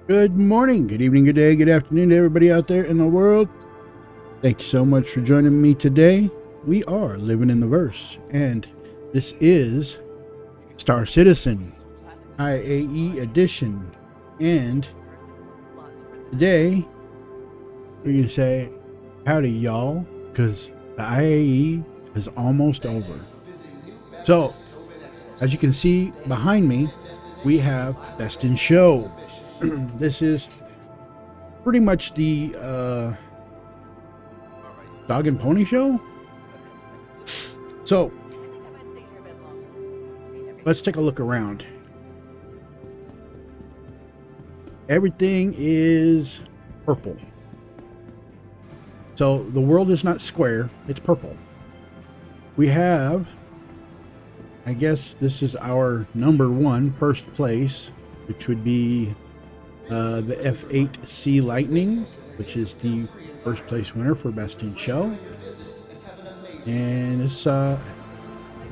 Good morning, good evening, good day, good afternoon to everybody out there in the world. Thank you so much for joining me today. We are living in the verse, and this is Star Citizen IAE edition. And today we're gonna say howdy, y'all, because the IAE is almost over. So, as you can see behind me, we have Best in Show. This is pretty much the dog and pony show. So let's take a look around. Everything is purple. So the world is not square, it's purple. We have, I guess this is our number one, first place, which would be the F8C Lightning, which is the first place winner for Best in Show. And it's I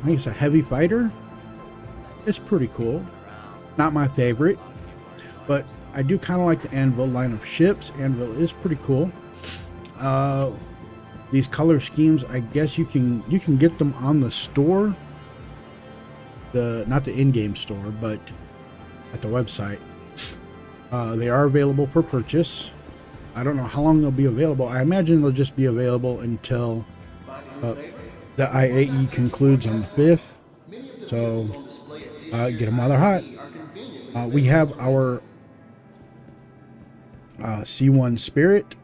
think it's a heavy fighter. It's pretty cool. Not my favorite, but I do kind of like the Anvil line of ships. Anvil is pretty cool. These color schemes, I guess you can get them on the store. Not the in-game store, but at the website. They are available for purchase. I don't know how long they'll be available. I imagine they'll just be available until the IAE concludes on the 5th. So get them while they're hot. We have our C1 Spirit,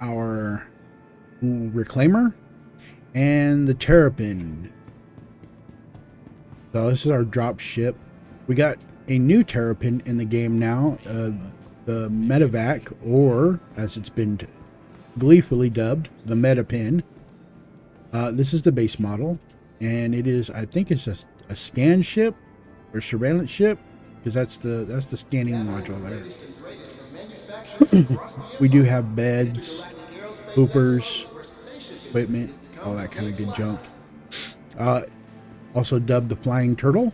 our Reclaimer, and the Terrapin. So this is our drop ship. We got a new Terrapin in the game now, the Medevac, or as it's been gleefully dubbed, the Metapin. This is the base model, and it is, I think it's a scan ship or surveillance ship, because that's the scanning module there. We do have beds, hoopers, equipment, all that kind of good junk. Also dubbed the Flying Turtle,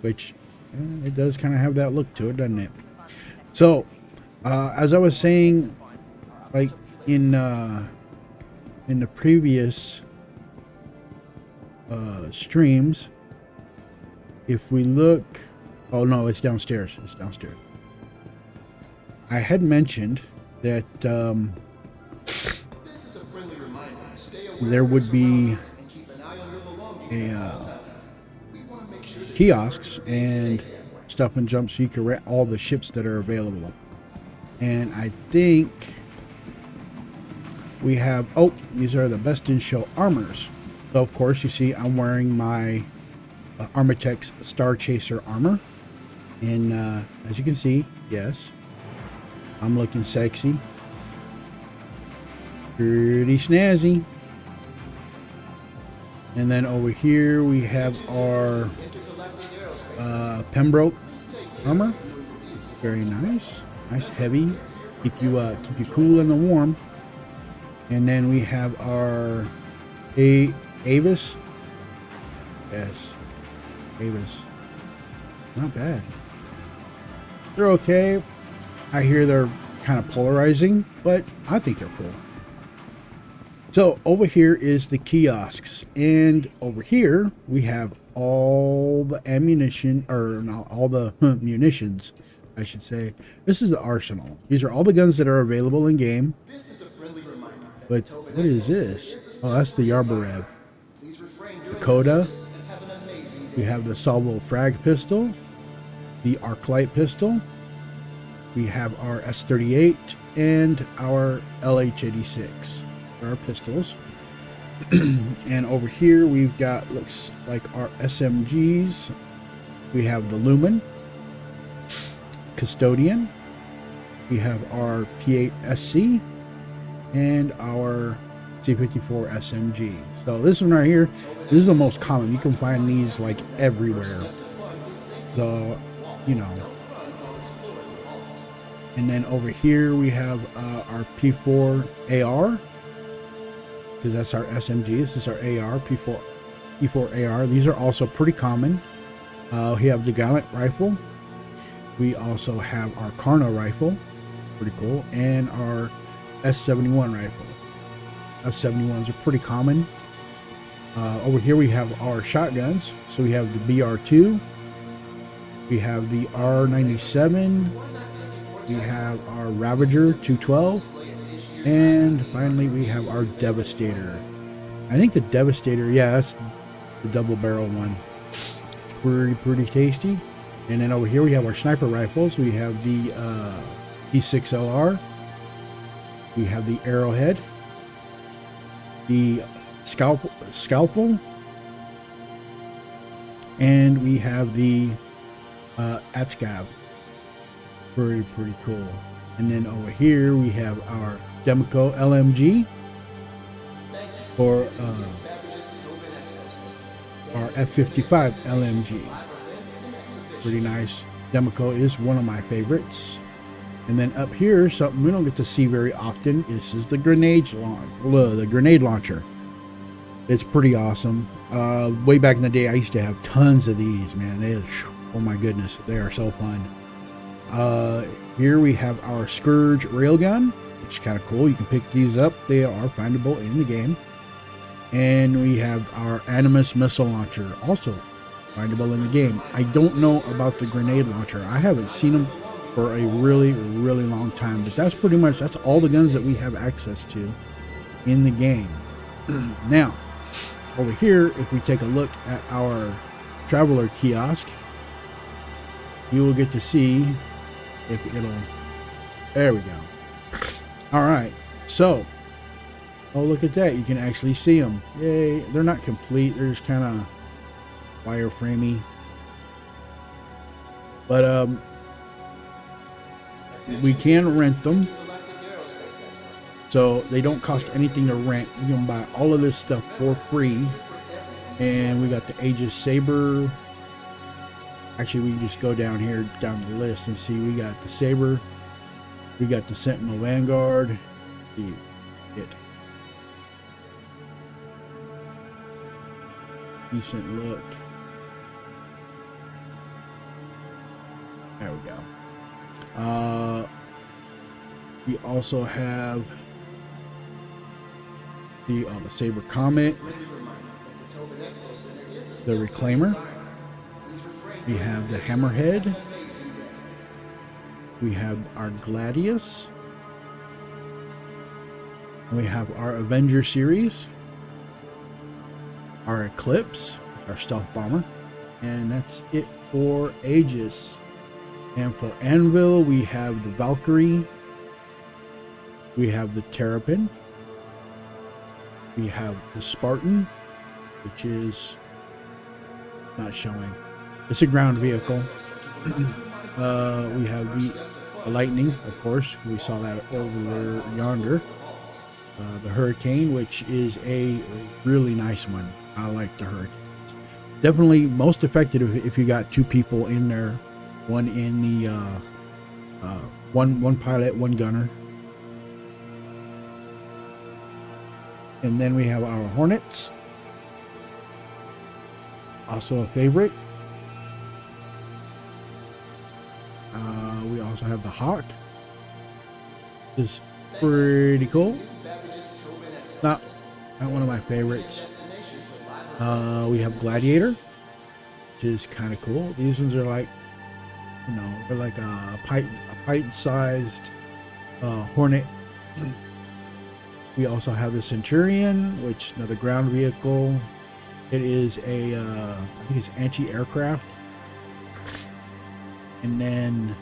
which it does kind of have that look to it, doesn't it? So, as I was saying, like in the previous streams, if we look, oh no, it's downstairs. It's downstairs. I had mentioned that there would be kiosks and stuff and jump so you can rent all the ships that are available. And I think we have, oh, these are the Best in Show armors. So of course you see I'm wearing my Armitex Star Chaser armor, and as you can see, yes, I'm looking sexy, pretty snazzy. And then over here we have our Pembroke armor. Very nice, nice heavy, keep you cool and warm. And then we have our Avis. Yes, Avis. Not bad. They're okay. I hear they're kind of polarizing, but I think they're cool. So over here is the kiosks, and over here we have all the ammunition, or not all the munitions, I should say. This is the arsenal. These are all the guns that are available in game. But what is this? Oh, that's the Yarbarev. Dakota. We have the Salvo Frag pistol, the Arclight pistol. We have our S38 and our LH86. Our pistols. And over here we've got, looks like, our SMGs. We have the Lumen, Custodian. We have our P8SC and our C54 SMG. So this one right here, this is the most common. You can find these like everywhere. So, you know. And then over here we have our P4 AR, because that's our SMG. This is our AR, P4 AR. These are also pretty common. We have the Gallant rifle, We also have our Karna rifle, pretty cool, and our S71 rifle. S71s are pretty common. Over here we have our shotguns. So we have the BR2, we have the R97, we have our Ravager 212, and finally we have our Devastator. I think the Devastator, yeah, that's the double barrel one. Pretty tasty. And then over here we have our sniper rifles. We have the P6LR, we have the Arrowhead, the Scalpel, and we have the Atscav. Pretty cool. And then over here we have our Demco LMG for our F55 LMG. Pretty nice. Demco is one of my favorites. And then up here, something we don't get to see very often, is the grenade launcher. It's pretty awesome. Way back in the day, I used to have tons of these, man. Oh my goodness, they are so fun. Here we have our Scourge railgun, which is kind of cool. You can pick these up. They are findable in the game. And we have our Animus missile launcher, also findable in the game. I don't know about the grenade launcher. I haven't seen them for a really long time, but that's all the guns that we have access to in the game. Now, over here, if we take a look at our Traveler kiosk, you will get to see if it'll, there we go. All right, so, oh, look at that. You can actually see them. Yay. They're not complete. They're just kind of wireframey. But, we can rent them. So they don't cost anything to rent. You can buy all of this stuff for free. And we got the Aegis Saber. Actually, we can just go down here, down the list, and see we got the Saber. We got the Sentinel Vanguard. Decent look. There we go. We also have the Saber Comet, the Reclaimer. We have the Hammerhead. We have our Gladius. We have our Avenger series, our Eclipse, our stealth bomber, and that's it for Aegis. And for Anvil, we have the Valkyrie, we have the Terrapin, we have the Spartan, which is not showing. It's a ground vehicle. We have the Lightning, of course. We saw that over there yonder. The Hurricane, which is a really nice one. I like the Hurricane. Definitely most effective if you got two people in there. One in the one pilot, one gunner. And then we have our Hornets, also a favorite. We also have the Hawk. This is pretty cool. Not one of my favorites. We have Gladiator, which is kind of cool. These ones are like, you know, they're like a pint-sized Hornet. We also have the Centurion, which is another ground vehicle. It is a, I think it's anti-aircraft. And then,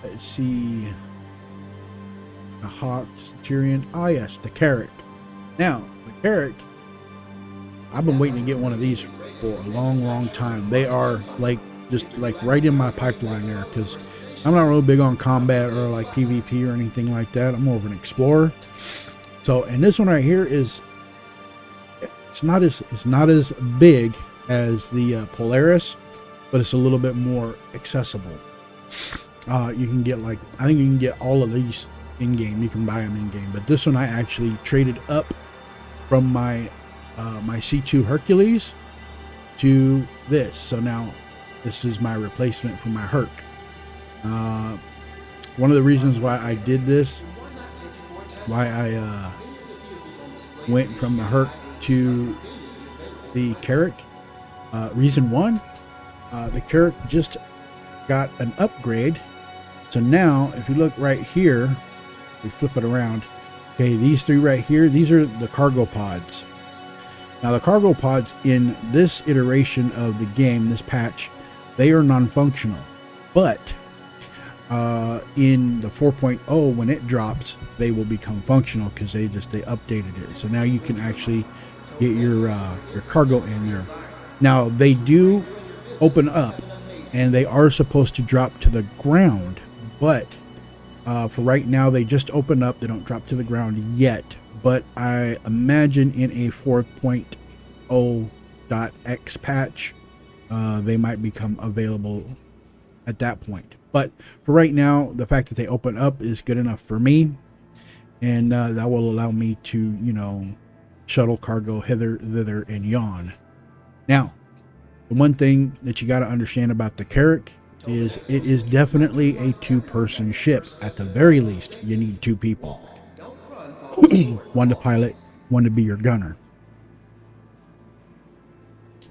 let's see, the Hawk, Centurion. Oh yes, the Carrack. Now, the Carrack, I've been waiting to get one of these for a long time. They are like, just like right in my pipeline there, because I'm not real big on combat or like PvP or anything like that. I'm more of an explorer. So, and this one right here is, it's not as big as the Polaris, but it's a little bit more accessible. You can get like, I think you can get all of these in game. You can buy them in game, but this one I actually traded up from my my C2 Hercules to this. So now this is my replacement for my Herc. One of the reasons why I did this, why I went from the Herc to the Carrack, reason one, the Carrack just got an upgrade. So now if you look right here, we flip it around, okay, these three right here, these are the cargo pods. Now the cargo pods in this iteration of the game, this patch, they are non-functional, but in the 4.0, when it drops, they will become functional because they updated it. So now you can actually get your cargo in there. Now they do open up, and they are supposed to drop to the ground, but for right now they just open up. They don't drop to the ground yet, but I imagine in a 4.0.x patch they might become available at that point. But for right now, the fact that they open up is good enough for me, and that will allow me to, you know, shuttle cargo hither, thither, and yon. Now, the one thing that you got to understand about the Carrack is it is definitely a two-person ship. At the very least, you need two people. One to pilot, one to be your gunner.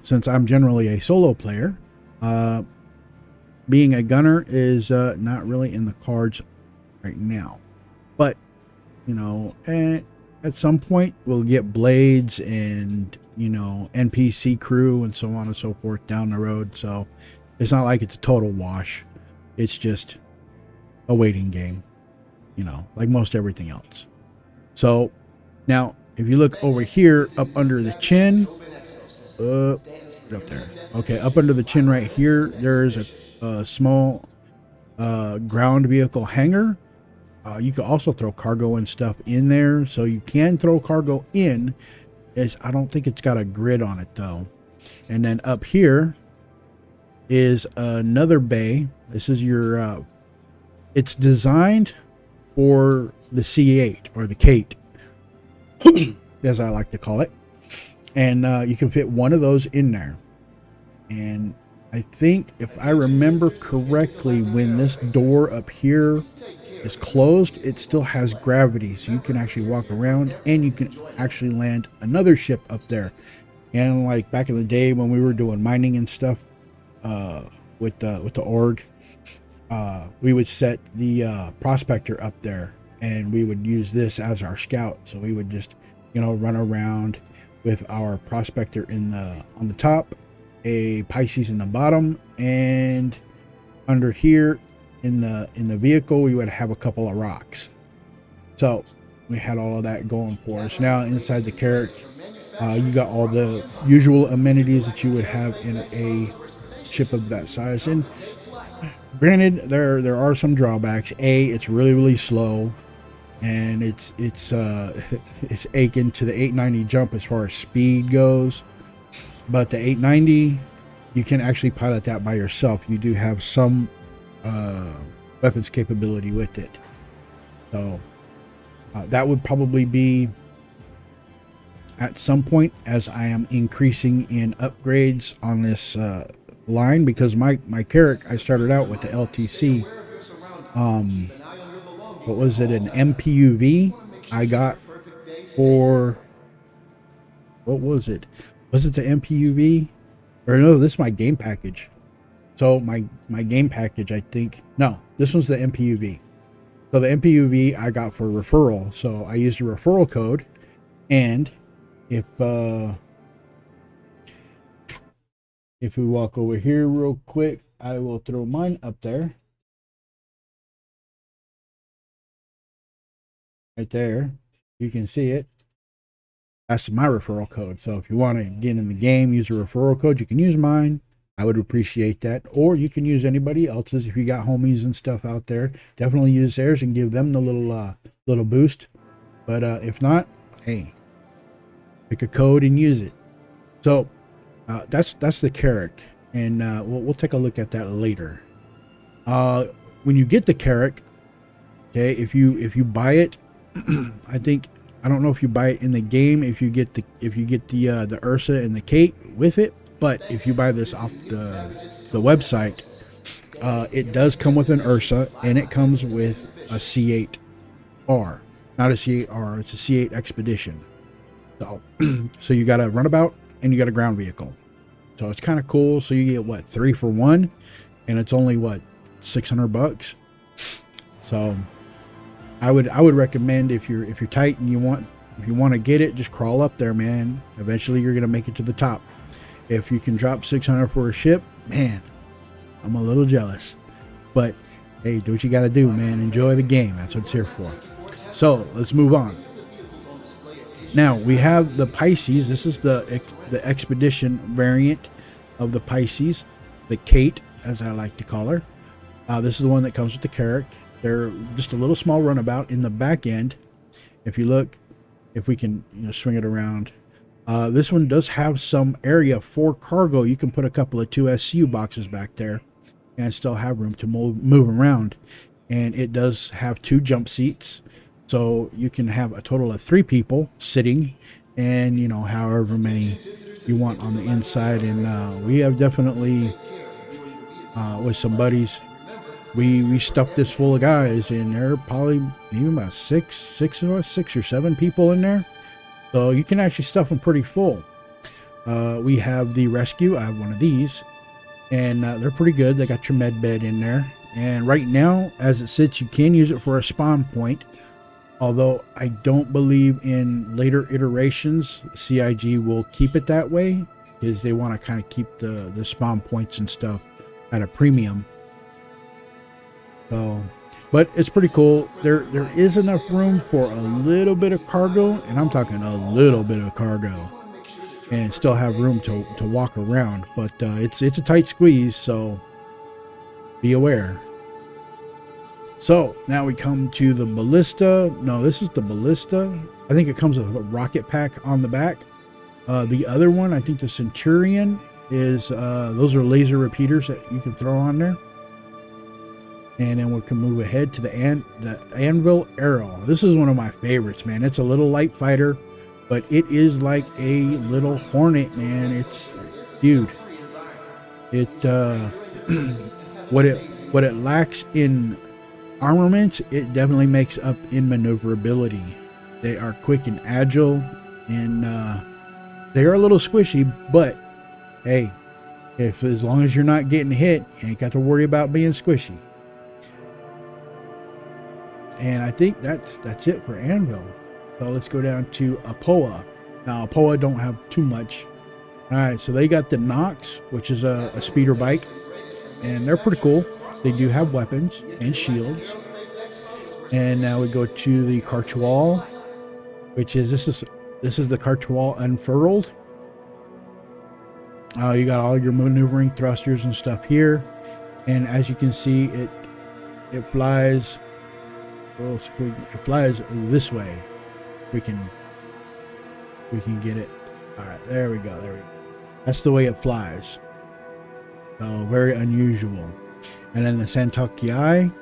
Since I'm generally a solo player, being a gunner is not really in the cards right now. But, you know, at some point we'll get blades and, you know, NPC crew and so on and so forth down the road. So it's not like it's a total wash. It's just a waiting game, you know, like most everything else. So now if you look over here up under the chin, up there, okay, up under the chin right here, there's a small ground vehicle hangar. You can also throw cargo and stuff in there, so you can throw cargo in. I don't think it's got a grid on it though. And then up here is another bay. This is your it's designed for the C8 or the Kate as I like to call it, and you can fit one of those in there. And I think if I remember correctly, when this door up here is closed, it still has gravity, so you can actually walk around and you can actually land another ship up there. And like back in the day when we were doing mining and stuff with the org, we would set the prospector up there, and we would use this as our scout. So we would just, you know, run around with our prospector on the top, a Pisces in the bottom, and under here in the vehicle we would have a couple of rocks. So we had all of that going for us. Now inside the Carrack, you got all the usual amenities that you would have in a ship of that size. And granted, there are some drawbacks. It's really slow, and it's akin to the 890 jump as far as speed goes. But the 890, you can actually pilot that by yourself. You do have some weapons capability with it. So that would probably be at some point as I am increasing in upgrades on this line, because my Carrack, I started out with the LTC. What was it, an MPUV I got for, what was it? Was it the MPUV? Or no, this is my game package. So my game package, I think, no, this was the MPUV. So the MPUV I got for referral. So I used a referral code, and if we walk over here real quick, I will throw mine up there. Right there. You can see it. That's my referral code. So if you want to get in the game, use a referral code, you can use mine. I would appreciate that. Or you can use anybody else's. If you got homies and stuff out there, definitely use theirs and give them the little boost. But if not, hey, pick a code and use it. So that's the Carrack, and we'll take a look at that later. When you get the Carrack, okay, if you buy it, I don't know if you buy it in the game. If you get the Ursa and the Kate with it, But if you buy this off the website, it does come with an Ursa, and it comes with a C8R. Not a C8R, it's a C8 Expedition. So, so you got a runabout and you got a ground vehicle. So it's kind of cool. So you get what, 3 for 1, and it's only what, $600. So I would recommend, if you're tight and if you want to get it, just crawl up there, man. Eventually you're gonna make it to the top. If you can drop 600 for a ship, man, I'm a little jealous. But hey, do what you got to do, man. Enjoy the game. That's what it's here for. So let's move on. Now we have the Pisces. This is the Expedition variant of the Pisces, the Kate, as I like to call her. This is the one that comes with the Carrack. They're just a little small runabout in the back end. If you look, if we can, swing it around. This one does have some area for cargo. You can put a couple of 2SU boxes back there and still have room to move around. And it does have 2 jump seats. So you can have a total of 3 people sitting, and however many you want on the inside. And we have definitely, with some buddies, we stuffed this full of guys, and there are probably even about 6 or 7 people in there. So you can actually stuff them pretty full. We have the Rescue. I have one of these, and they're pretty good. They got your med bed in there, and right now as it sits, you can use it for a spawn point. Although I don't believe in later iterations CIG will keep it that way, because they want to kind of keep the spawn points and stuff at a premium. So, but it's pretty cool. There is enough room for a little bit of cargo, and I'm talking a little bit of cargo, and still have room to walk around. But it's a tight squeeze, so be aware. So now we come to the Ballista. No, this is the Ballista. I think it comes with a rocket pack on the back. The other one, I think the Centurion, is those are laser repeaters that you can throw on there. And then we can move ahead to the Anvil Arrow. This is one of my favorites, man. It's a little light fighter, but it is like a little Hornet, man. It's, dude, it what it lacks in armament, it definitely makes up in maneuverability. They are quick and agile, and they are a little squishy, but hey, as long as you're not getting hit, you ain't got to worry about being squishy. And I think that's it for Anvil. So let's go down to Apoa. Now Apoa don't have too much. All right, so they got the Nox, which is a speeder bike, and they're pretty cool. They do have weapons and shields. And now we go to the Cartual, which is this is the Cartual unfurled. You got all your maneuvering thrusters and stuff here, and as you can see, it flies. Well, it flies this way. We can get it. All right, there we go. That's the way it flies. So very unusual. And then the Santoki,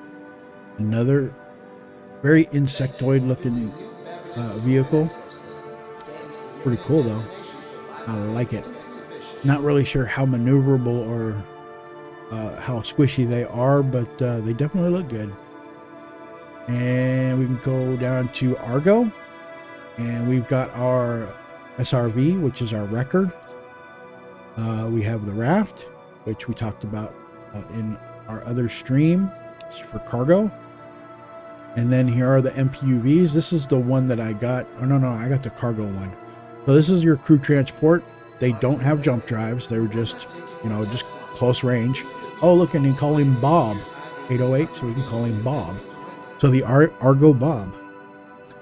another very insectoid looking vehicle. Pretty cool though. I like it. Not really sure how maneuverable or how squishy they are, but they definitely look good. And we can go down to Argo, and we've got our SRV, which is our wrecker. We have the Raft, which we talked about in our other stream. It's for cargo. And then here are the MPUVs. This is the one that I got. Oh no, I got the cargo one. So this is your crew transport. They don't have jump drives. They're just, just close range. Oh, look, and you call him Bob 808, so we can call him Bob. So the Argo Bob.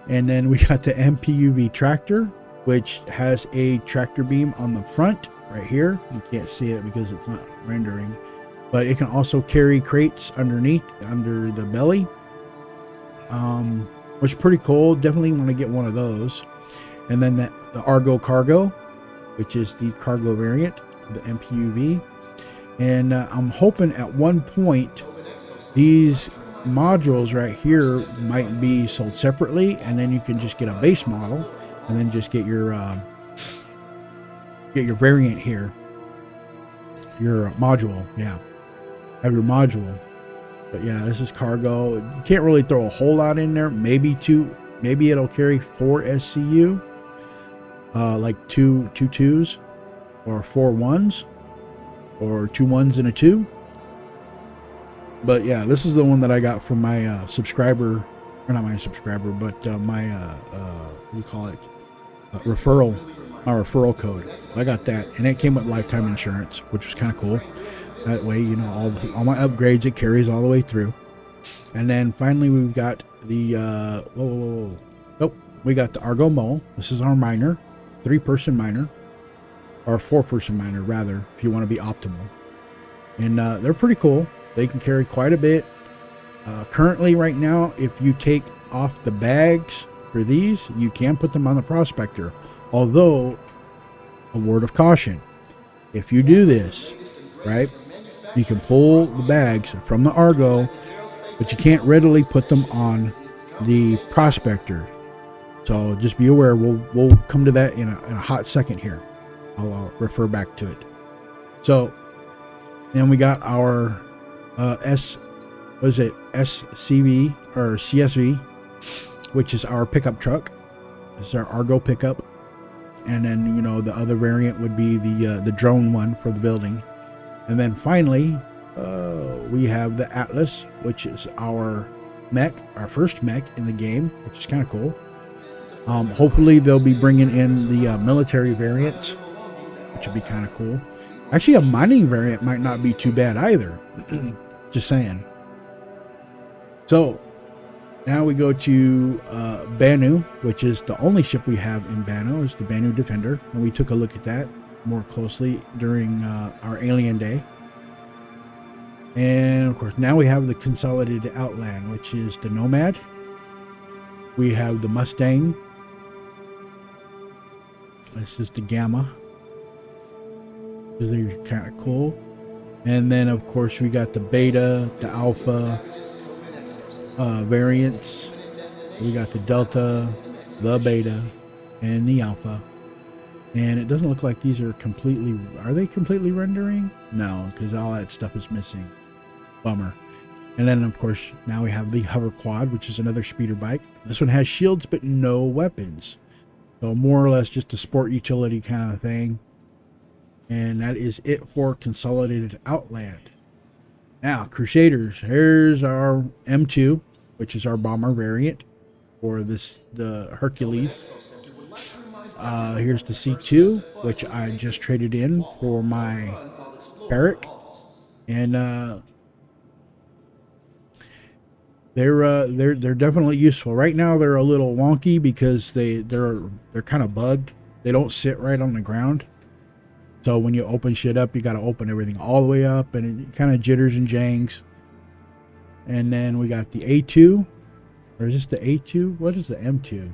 And then we got the MPUV tractor, which has a tractor beam on the front right here. You can't see it because it's not rendering, but it can also carry crates underneath, under the belly, which is pretty cool. Definitely want to get one of those. And then the Argo Cargo, which is the cargo variant of the MPUV. And I'm hoping at one point these modules right here might be sold separately, and then you can just get a base model and then just get your variant here. your module. Yeah, have your module. But yeah, this is cargo. You can't really throw a whole lot in there. Maybe it'll carry 4 SCU, like two twos, or 4 ones, or 2 ones and a 2. But yeah, this is the one that I got from my subscriber, or not my subscriber, but my what do you call it? Referral, my referral code. I got that, and it came with lifetime insurance, which was kind of cool. That way, you know, all my upgrades, it carries all the way through. And then finally, we've got the nope, we got the Argo Mole. This is our miner, 3-person miner, or 4-person miner rather, if you want to be optimal. And they're pretty cool. They can carry quite a bit. Currently, right now, if you take off the bags for these, you can put them on the prospector. Although, a word of caution: if you do this, right, you can pull the bags from the Argo, but you can't readily put them on the prospector. So just be aware. We'll come to that in a hot second here. I'll refer back to it. So then we got our SCV or CSV, which is our pickup truck. This is our Argo pickup, and then, you know, the other variant would be the drone one for the building. And then finally, we have the Atlas, which is our mech, our first mech in the game, which is kind of cool. Hopefully they'll be bringing in the military variants, which would be kind of cool. Actually, a mining variant might not be too bad either. Just saying. So now we go to Banu, which is the only ship we have in Banu, is the Banu Defender. And we took a look at that more closely during our Alien Day. And of course, now we have the Consolidated Outland, which is the Nomad. We have the Mustang. This is the Gamma. These are kind of cool. And then, of course, we got the Beta, the Alpha variants. We got the Delta, the Beta, and the Alpha. And it doesn't look like these are completely... Are they completely rendering? No, because all that stuff is missing. Bummer. And then, of course, now we have the Hover Quad, which is another speeder bike. This one has shields, but no weapons. So more or less just a sport utility kind of thing. And that is it for Consolidated Outland. Now, Crusaders. Here's our M2, which is our bomber variant for the Hercules. Here's the C2, which I just traded in for my Barrack. And they're definitely useful. Right now they're a little wonky because they're kind of bugged. They don't sit right on the ground. So when you open shit up, you got to open everything all the way up, and it kind of jitters and jangs. And then we got the A2. Or is this the A2? What is the M2?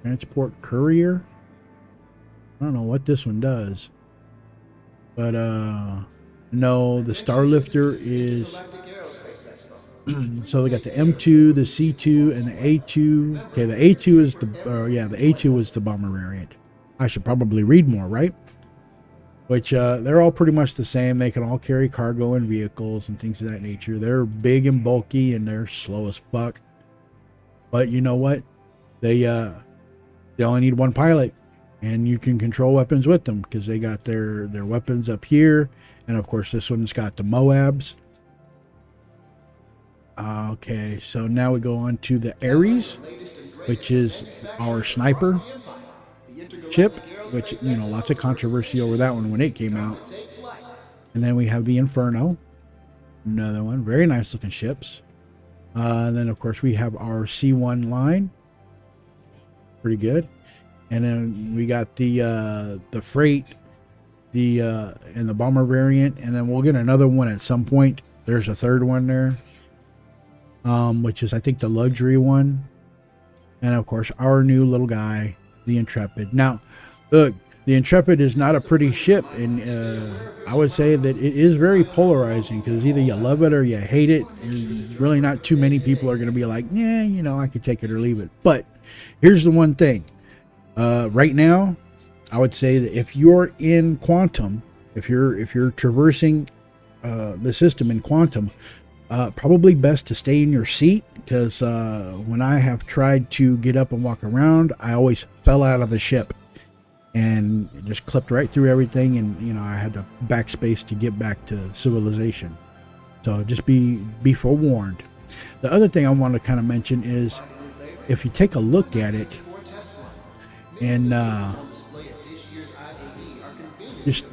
Transport Courier? I don't know what this one does. But, no, the Starlifter is... So we got the M2, the C2, and the A2. Okay, the A2 is the... the A2 was the bomber variant. I should probably read more, right? Which, they're all pretty much the same. They can all carry cargo and vehicles and things of that nature. They're big and bulky, and they're slow as fuck. But you know what? They only need one pilot. And you can control weapons with them, because they got their weapons up here. And, of course, this one's got the Moabs. Okay, so now we go on to the Ares, which is our sniper ship, which, you know, lots of controversy over that one when it came out. And then we have the Inferno, another one, very nice looking ships. And then, of course, we have our C1 line, pretty good. And then we got the freight, and the bomber variant, and then we'll get another one at some point. There's a third one there, which is, I think, the luxury one. And of course, our new little guy, the Intrepid. Now, look, the Intrepid is not a pretty ship, and I would say that it is very polarizing, because either you love it or you hate it. And really not too many people are going to be like, yeah, you know, I could take it or leave it. But here's the one thing. Right now, I would say that if you're in Quantum, if you're traversing the system in quantum, probably best to stay in your seat, because when I have tried to get up and walk around, I always fell out of the ship and just clipped right through everything, and I had to backspace to get back to civilization. So just be forewarned. The other thing I want to kind of mention is, if you take a look at it and just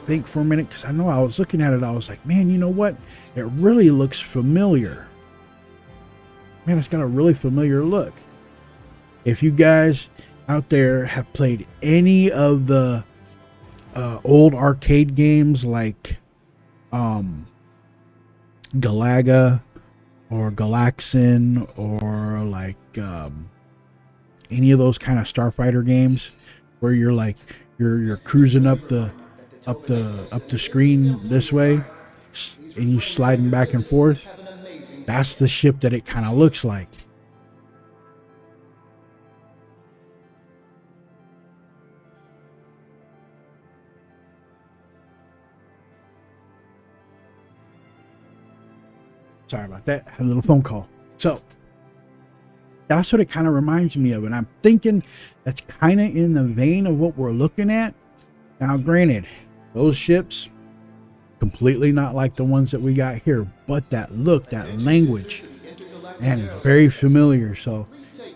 think for a minute, because I know I was looking at it, I was like, man, you know what? It really looks familiar. Man, it's got a really familiar look. If you guys out there have played any of the old arcade games like Galaga or Galaxin, or like any of those kind of Starfighter games where you're like you're cruising up the screen this way and you're sliding back and forth, that's the ship that it kind of looks like. Sorry about that. I had a little phone call. So that's what it kind of reminds me of. And I'm thinking that's kind of in the vein of what we're looking at. Now, granted, those ships, completely not like the ones that we got here. But that look, that language, man, it's very familiar. So,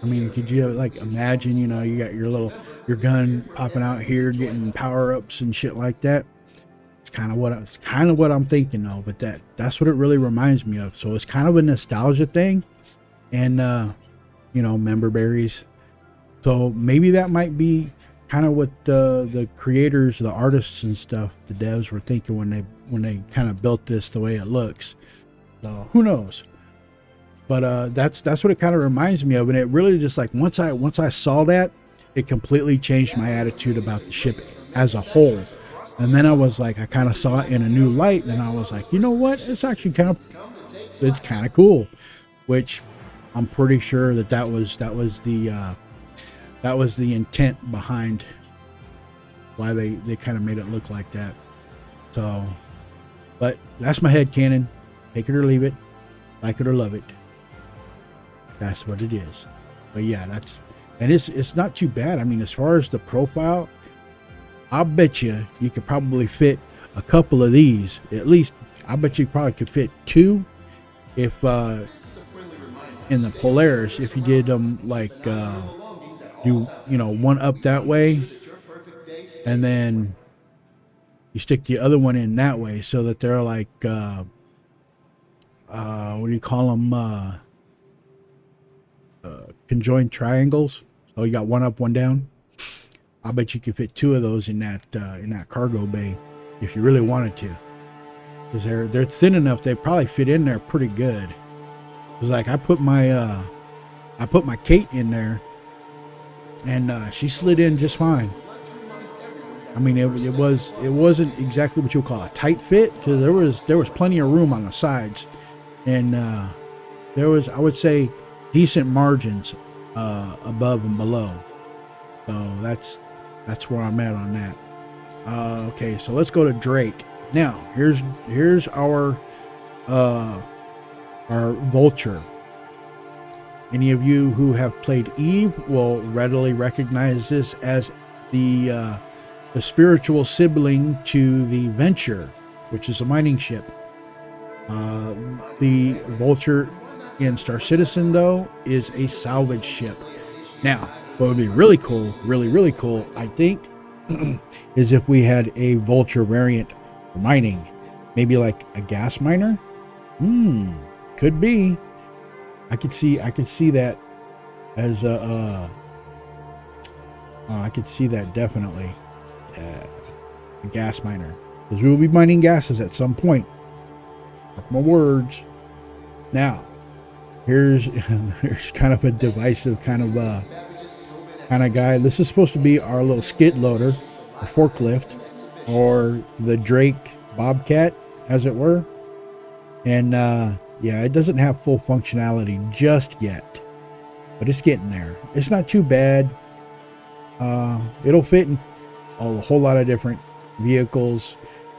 I mean, could you like imagine, you got your gun popping out here, getting power-ups and shit like that. It's kind of what I'm thinking of, but that's what it really reminds me of. So it's kind of a nostalgia thing, and member berries. So maybe that might be kind of what the creators, the artists and stuff, the devs were thinking when they kind of built this the way it looks. So who knows? But that's what it kind of reminds me of, and it really just like once I saw that, it completely changed my attitude about the ship as a whole. And then I was like, I kind of saw it in a new light, and I was like, you know what? It's actually kind of cool. Which I'm pretty sure that was the intent behind why they kind of made it look like that. So, but that's my headcanon. Take it or leave it, like it or love it. That's what it is. But yeah, it's not too bad. I mean, as far as the profile, I'll bet you could probably fit a couple of these. At least, I bet you probably could fit two if in the Polaris, if you did them like do one up that way, and then you stick the other one in that way, so that they're like what do you call them? Conjoined triangles. So you got one up, one down. I bet you could fit two of those in that cargo bay if you really wanted to, because they're thin enough. They probably fit in there pretty good. It's like I put my Kate in there, and she slid in just fine. I mean, it wasn't exactly what you'll call a tight fit, because there was plenty of room on the sides, and there was, I would say, decent margins above and below. So that's where I'm at on that. Okay, so let's go to Drake. Now, here's our Vulture. Any of you who have played Eve will readily recognize this as the spiritual sibling to the Venture, which is a mining ship. The Vulture in Star Citizen, though, is a salvage ship. Now, what would be really cool, really cool, I think, is if we had a Vulture variant for mining. Maybe like a gas miner? Could be. I could see that as a I could see that definitely, a gas miner, because we will be mining gases at some point. Mark my words. Now, here's kind of a divisive kind of guy. This is supposed to be our little skid loader, or forklift, or the Drake Bobcat, as it were. And yeah, it doesn't have full functionality just yet, but it's getting there. It's not too bad. It'll fit in a whole lot of different vehicles.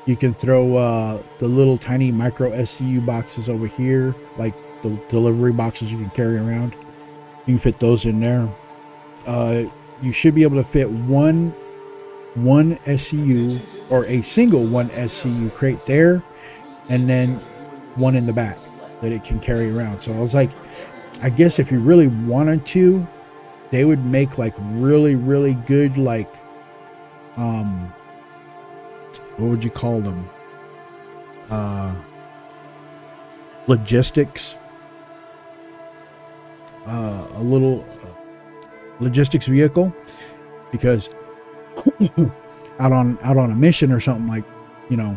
You can throw the little tiny micro SCU boxes over here, like the delivery boxes you can carry around. You can fit those in there. You should be able to fit one SCU or a single one SCU crate there, and then one in the back that it can carry around. So I was like, I guess if you really wanted to, they would make like really, really good, like, what would you call them? Logistics. A little logistics vehicle, because out on a mission or something, like, you know,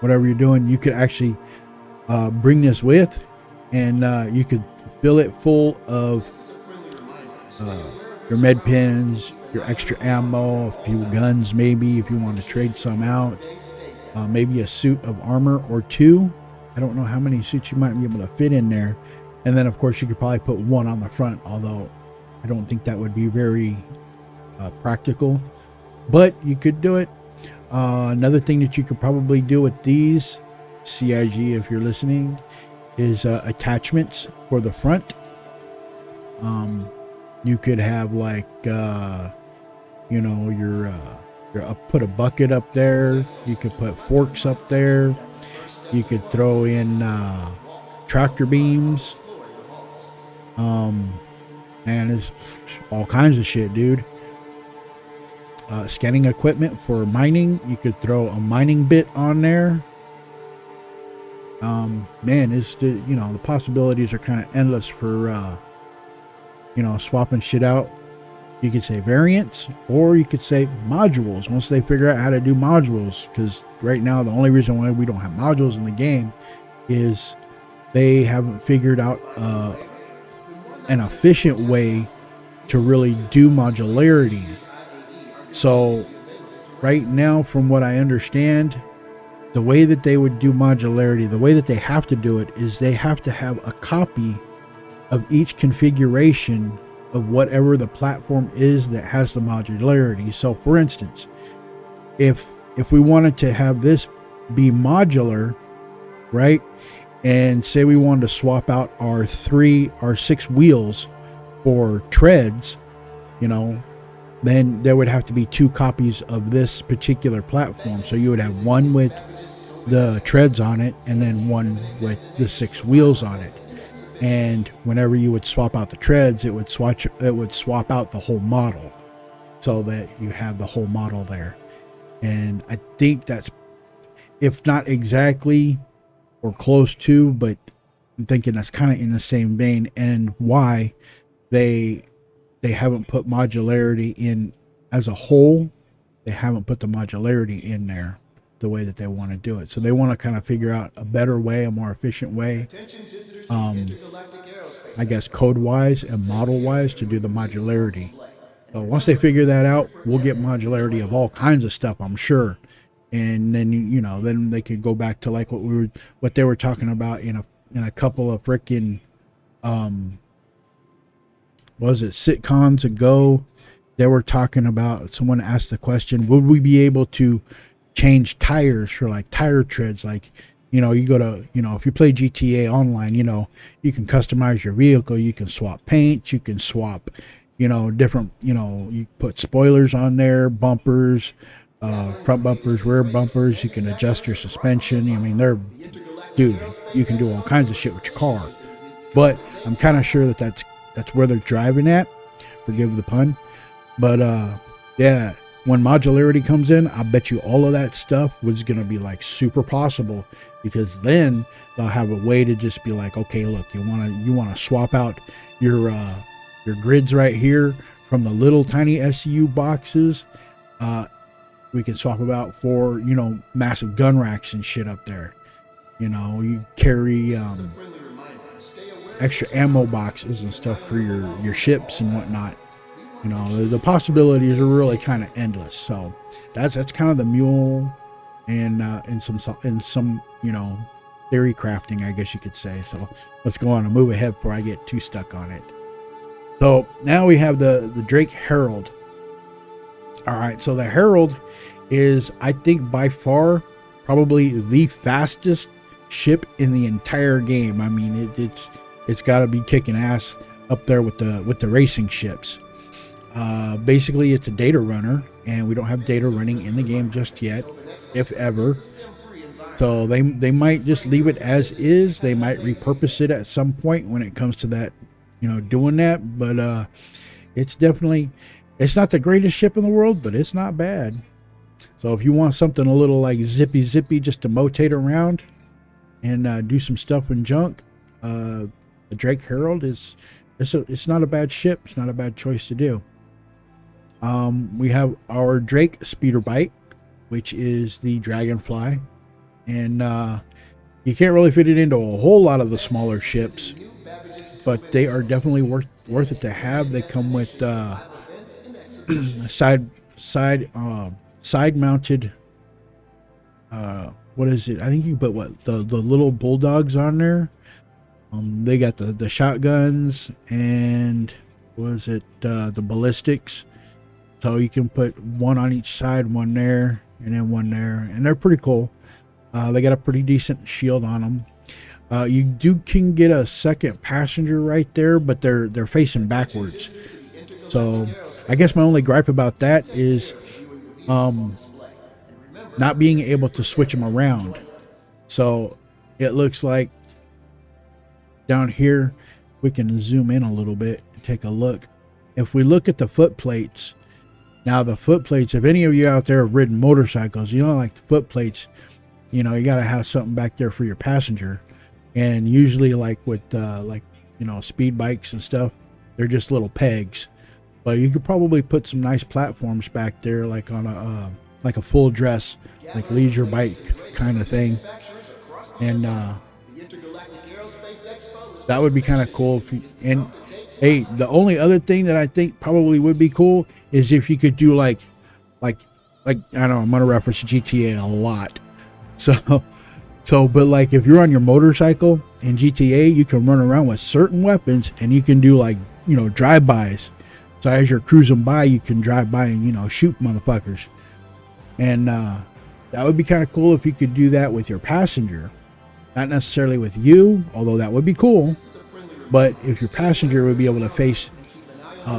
whatever you're doing, you could actually bring this with, and you could fill it full of your med pins, your extra ammo, a few guns, maybe if you want to trade some out, maybe a suit of armor or two. I don't know how many suits you might be able to fit in there. And then of course you could probably put one on the front, although I don't think that would be very practical, but you could do it. Another thing that you could probably do with these, CIG, if you're listening, is attachments for the front. You could have like, you know, your put a bucket up there. You could put forks up there. You could throw in tractor beams. And there's all kinds of shit, dude. Scanning equipment for mining. You could throw a mining bit on there. Man, it's the, you know, the possibilities are kind of endless for you know, swapping shit out. You could say variants, or you could say modules once they figure out how to do modules, because right now the only reason why we don't have modules in the game is they haven't figured out an efficient way to really do modularity. So right now, from what I understand, the way that they would do modularity, the way that they have to do it, is they have to have a copy of each configuration of whatever the platform is that has the modularity. So for instance, if we wanted to have this be modular, right, and say we wanted to swap out our 6 wheels for treads, you know, then there would have to be 2 copies of this particular platform. So you would have one with the treads on it, and then one with the 6 wheels on it. And whenever you would swap out the treads, it would swap out the whole model, so that you have the whole model there. And I think that's, if not exactly or close to, but I'm thinking that's kind of in the same vein, and why they haven't put modularity in as a whole. They haven't put the modularity in there the way that they want to do it. So they want to kind of figure out a better way, a more efficient way, I guess code wise and model wise, to do the modularity. So once they figure that out, we'll get modularity of all kinds of stuff, I'm sure. And then, you know, then they could go back to like what they were talking about in a couple of freaking sitcoms ago. They were talking about, someone asked the question, would we be able to change tires for like tire treads? Like, you know, you go to, you know, if you play GTA Online, you know, you can customize your vehicle, you can swap paint, you can swap, you know, different, you know, you put spoilers on there, bumpers, front bumpers, rear bumpers, you can adjust your suspension. I mean, dude, you can do all kinds of shit with your car. But I'm kind of sure that that's where they're driving at, forgive the pun. But yeah, when modularity comes in, I bet you all of that stuff was going to be like super possible, because then they'll have a way to just be like, okay, look, you want to swap out your grids right here from the little tiny SCU boxes. We can swap them out for, you know, massive gun racks and shit up there. You know, you carry extra ammo boxes and stuff for your ships and whatnot. You know, the possibilities are really kind of endless. So that's kind of the mule, and some you know, theory crafting, I guess you could say. So let's go on and move ahead before I get too stuck on it. So now we have the Drake Herald. All right, so the Herald is, I think, by far probably the fastest ship in the entire game. I mean, it's got to be kicking ass up there with the racing ships. Basically, it's a data runner, and we don't have data running in the game just yet, if ever. So they might just leave it as is. They might repurpose it at some point when it comes to that, doing that. But it's definitely, it's not the greatest ship in the world, but it's not bad. So if you want something a little like zippy just to motate around and do some stuff and junk, the Drake Herald it's not a bad ship. It's not a bad choice to do. We have our Drake speeder bike, which is the Dragonfly, and you can't really fit it into a whole lot of the smaller ships, but they are definitely worth it to have. They come with side mounted. What is it? I think you put the little bulldogs on there. They got the shotguns and what is it? The ballistics. So you can put one on each side, one there, and then one there, and they're pretty cool. They got a pretty decent shield on them. You can get a second passenger right there, but they're facing backwards. So I guess my only gripe about that is not being able to switch them around. So it looks like down here, we can zoom in a little bit and take a look. If we look at the foot plates, now the foot plates, if any of you out there have ridden motorcycles, like the foot plates, you got to have something back there for your passenger. And usually like with speed bikes and stuff, they're just little pegs. But you could probably put some nice platforms back there, like on a full dress, like leisure bike kind of thing. And that would be kind of cool. And hey, the only other thing that I think probably would be cool is if you could do like I don't know, I'm gonna reference GTA a lot. So but like if you're on your motorcycle in GTA, you can run around with certain weapons and you can do like, drive-bys. So as you're cruising by, you can drive by and, shoot motherfuckers. And that would be kind of cool if you could do that with your passenger. Not necessarily with you, although that would be cool. But if your passenger would be able to face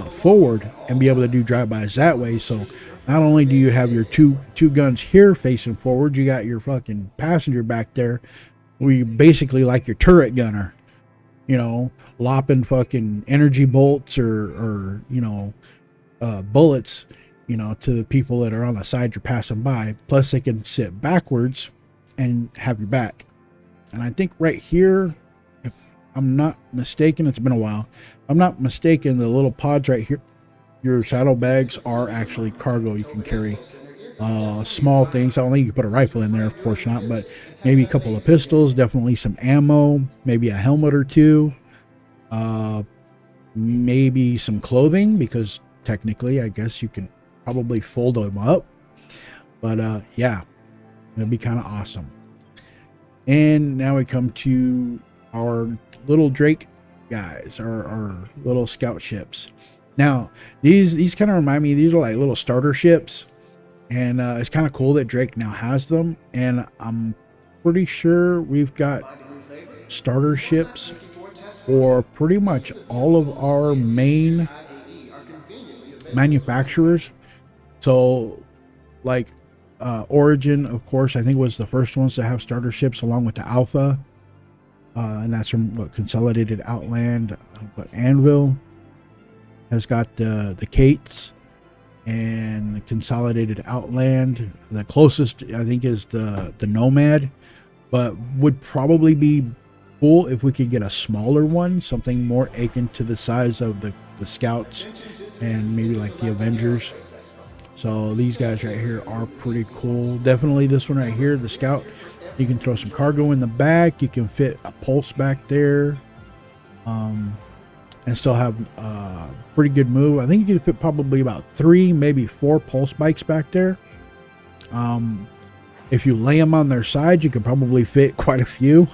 forward and be able to do drive-bys that way. So not only do you have your two guns here facing forward, you got your fucking passenger back there where you basically like your turret gunner. Lopping fucking energy bolts or bullets, to the people that are on the side you're passing by. Plus they can sit backwards and have your back. And I think right here, if I'm not mistaken, it's been a while, if I'm not mistaken, the little pods right here, your saddlebags are actually cargo. You can carry small things. I don't think you can put a rifle in there, of course not, but maybe a couple of pistols, definitely some ammo, maybe a helmet or two, maybe some clothing, because technically I guess you can probably fold them up. But yeah, it'd be kind of awesome. And now we come to our little Drake guys, our little scout ships. Now these kind of remind me, these are like little starter ships, and it's kind of cool that Drake now has them. And I'm pretty sure we've got starter ships for pretty much all of our main manufacturers. So like Origin, of course, I think was the first ones to have starter ships along with the Alpha, and that's from Consolidated Outland. But Anvil has got the Kates and the Consolidated Outland. The closest I think is the Nomad, but would probably be cool if we could get a smaller one, something more akin to the size of the Scouts and maybe like the Avengers. So these guys right here are pretty cool. Definitely this one right here, the Scout. You can throw some cargo in the back. You can fit a pulse back there, and still have pretty good move. I think you can fit probably about 3, maybe 4 pulse bikes back there. If you lay them on their side, you could probably fit quite a few.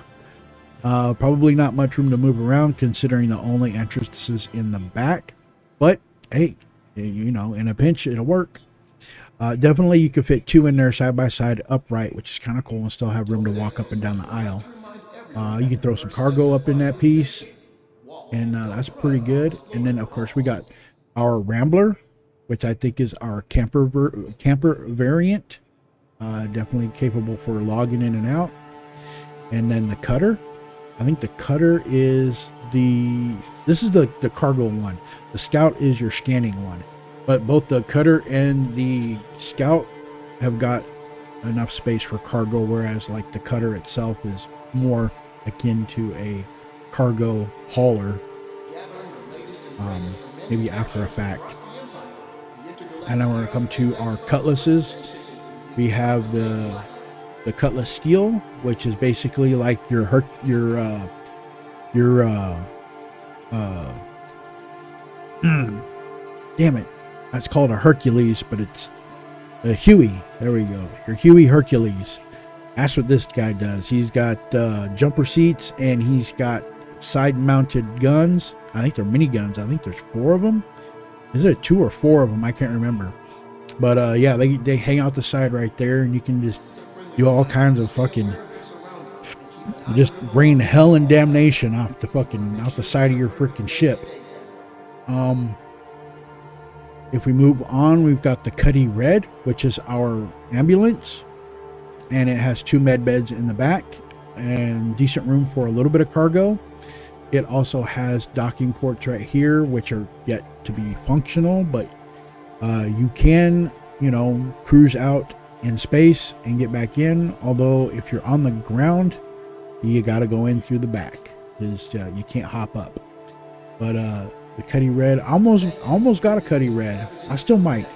Probably not much room to move around considering the only entrance is in the back. But hey, in a pinch, it'll work. Definitely, you could fit 2 in there side by side upright, which is kind of cool, and still have room to walk up and down the aisle. You can throw some cargo up in that piece, and that's pretty good. And then, of course, we got our Rambler, which I think is our camper variant. Definitely capable for logging in and out. And then the Cutter. I think the Cutter is this is the cargo one. The Scout is your scanning one. But both the Cutter and the Scout have got enough space for cargo, whereas like the Cutter itself is more akin to a cargo hauler, maybe after a fact. And now we're going to come to our cutlasses. We have the Cutlass Steel, which is basically like your damn it, that's called a Hercules, but it's a Huey. There we go. Your Huey Hercules. That's what this guy does. He's got jumper seats, and he's got side-mounted guns. I think they're mini guns. I think there's 4 of them. Is it 2 or 4 of them? I can't remember. But yeah, they hang out the side right there, and you can just do all kinds of fucking, just rain hell and damnation off the side of your freaking ship. If we move on, we've got the Cuddy Red, which is our ambulance, and it has 2 med beds in the back and decent room for a little bit of cargo. It also has docking ports right here, which are yet to be functional, but you can, cruise out in space and get back in. Although if you're on the ground, you got to go in through the back, because you can't hop up. But the Cuddy Red, almost got a Cuddy Red. I still might.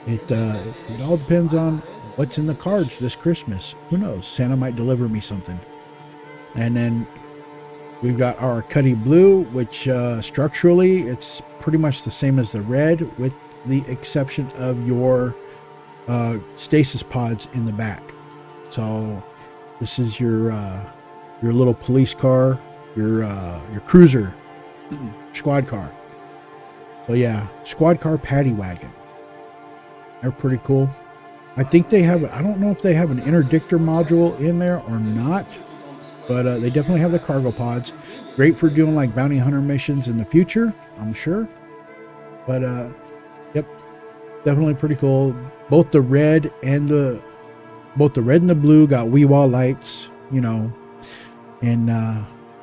It all depends on what's in the cards this Christmas. Who knows? Santa might deliver me something. And then we've got our Cuddy Blue, which structurally it's pretty much the same as the red, with the exception of your stasis pods in the back. So this is your little police car, your cruiser, squad car. So yeah, squad car paddy wagon. They're pretty cool. I think they have, I don't know if they have an interdictor module in there or not, but they definitely have the cargo pods. Great for doing like bounty hunter missions in the future, I'm sure. But yep, definitely pretty cool. Both the red and the blue got Weewah lights, and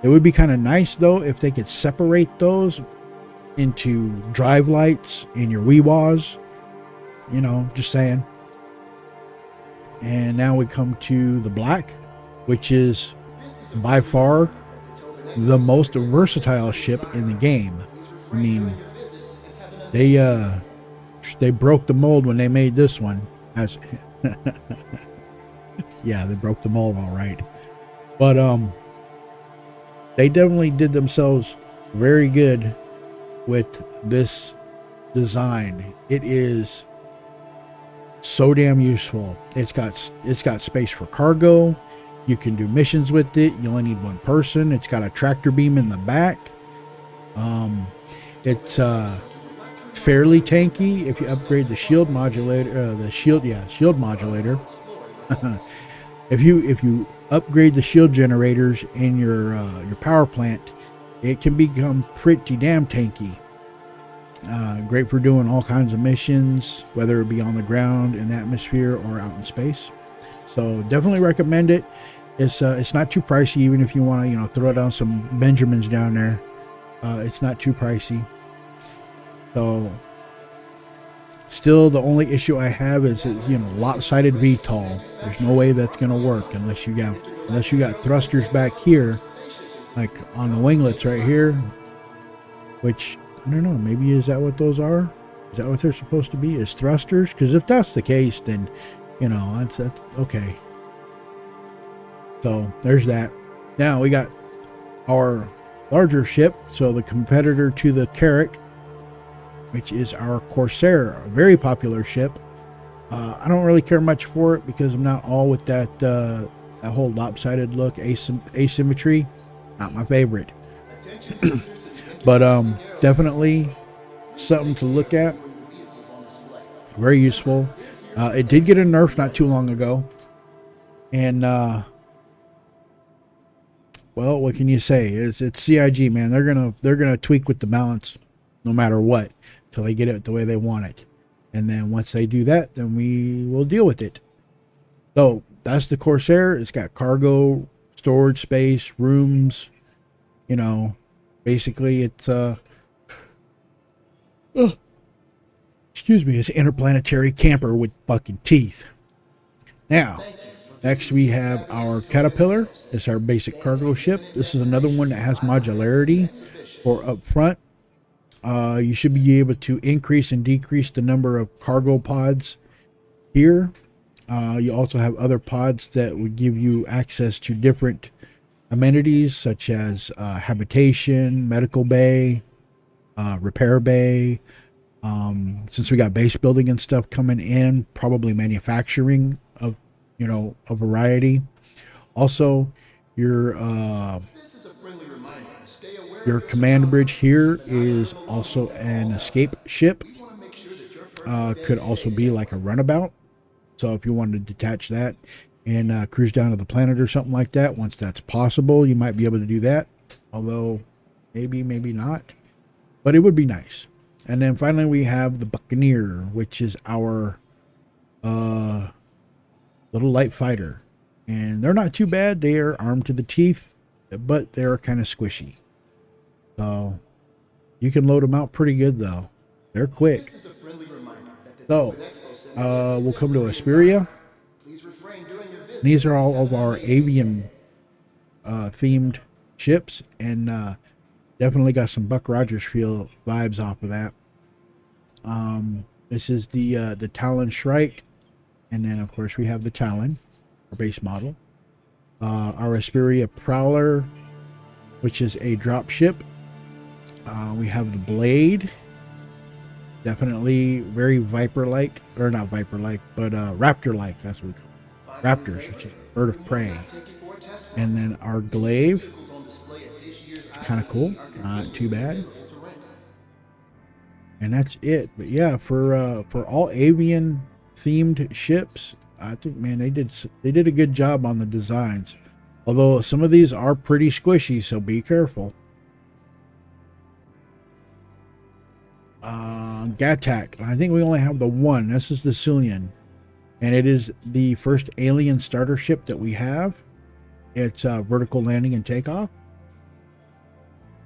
it would be kind of nice though if they could separate those into drive lights in your Weewahs. Just saying. And now we come to the black, which is by far the most versatile ship in the game. I mean, they broke the mold when they made this one. Yeah, they broke the mold all right. But they definitely did themselves very good with this design. It is so damn useful. It's got space for cargo. You can do missions with it. You only need 1 person. It's got a tractor beam in the back. It's fairly tanky if you upgrade the shield modulator. Shield modulator. If you upgrade the shield generators in your power plant, it can become pretty damn tanky. Great for doing all kinds of missions, whether it be on the ground, in the atmosphere, or out in space. So definitely recommend it. It's not too pricey, even if you want to throw down some Benjamins down there. It's not too pricey. So still, the only issue I have is lopsided VTOL. There's no way that's gonna work unless you got thrusters back here, like on the winglets right here, which I don't know, maybe is that what those are? Is that what they're supposed to be, is thrusters? Because if that's the case, then that's okay. So there's that. Now we got our larger ship, so the competitor to the Carrack, which is our Corsair, a very popular ship. I don't really care much for it because I'm not all with that whole lopsided look, asymmetry. Not my favorite. But definitely something to look at. Very useful. It did get a nerf not too long ago. And, well, what can you say? It's CIG, man. They're gonna tweak with the balance no matter what till they get it the way they want it. And then once they do that, then we will deal with it. So that's the Corsair. It's got cargo, storage space, rooms. You know, basically it's excuse me, it's an interplanetary camper with fucking teeth. Now, next we have our Caterpillar. It's our basic cargo ship. This is another one that has modularity for up front. You should be able to increase and decrease the number of cargo pods here. You also have other pods that would give you access to different amenities such as habitation, medical bay, repair bay. Since we got base building and stuff coming in, probably manufacturing of, you know, a variety. Also, your command bridge here is also an escape ship. Could also be like a runabout. So if you wanted to detach that and cruise down to the planet or something like that, once that's possible, you might be able to do that. Although maybe not, but it would be nice. And then finally we have the Buccaneer, which is our little light fighter. And they're not too bad. They are armed to the teeth, but they're kind of squishy. So you can load them out pretty good though. They're quick. So we'll come to Asperia. These are all of our avian themed ships, and definitely got some Buck Rogers feel vibes off of that. This is the Talon Shrike, and then of course we have the Talon, our base model. Our Asperia Prowler, which is a drop ship. We have the Blade, definitely very Viper-like, or not Viper-like, but Raptor-like. That's what we call it. Raptors, which is bird of prey. And then our Glaive, kind of cool, not too bad. And that's it. But yeah, for all avian themed ships, I think, man, they did a good job on the designs. Although some of these are pretty squishy, so be careful. Gattac. I think we only have the one. This is the Cillian, and it is the first alien starter ship that we have. It's vertical landing and takeoff.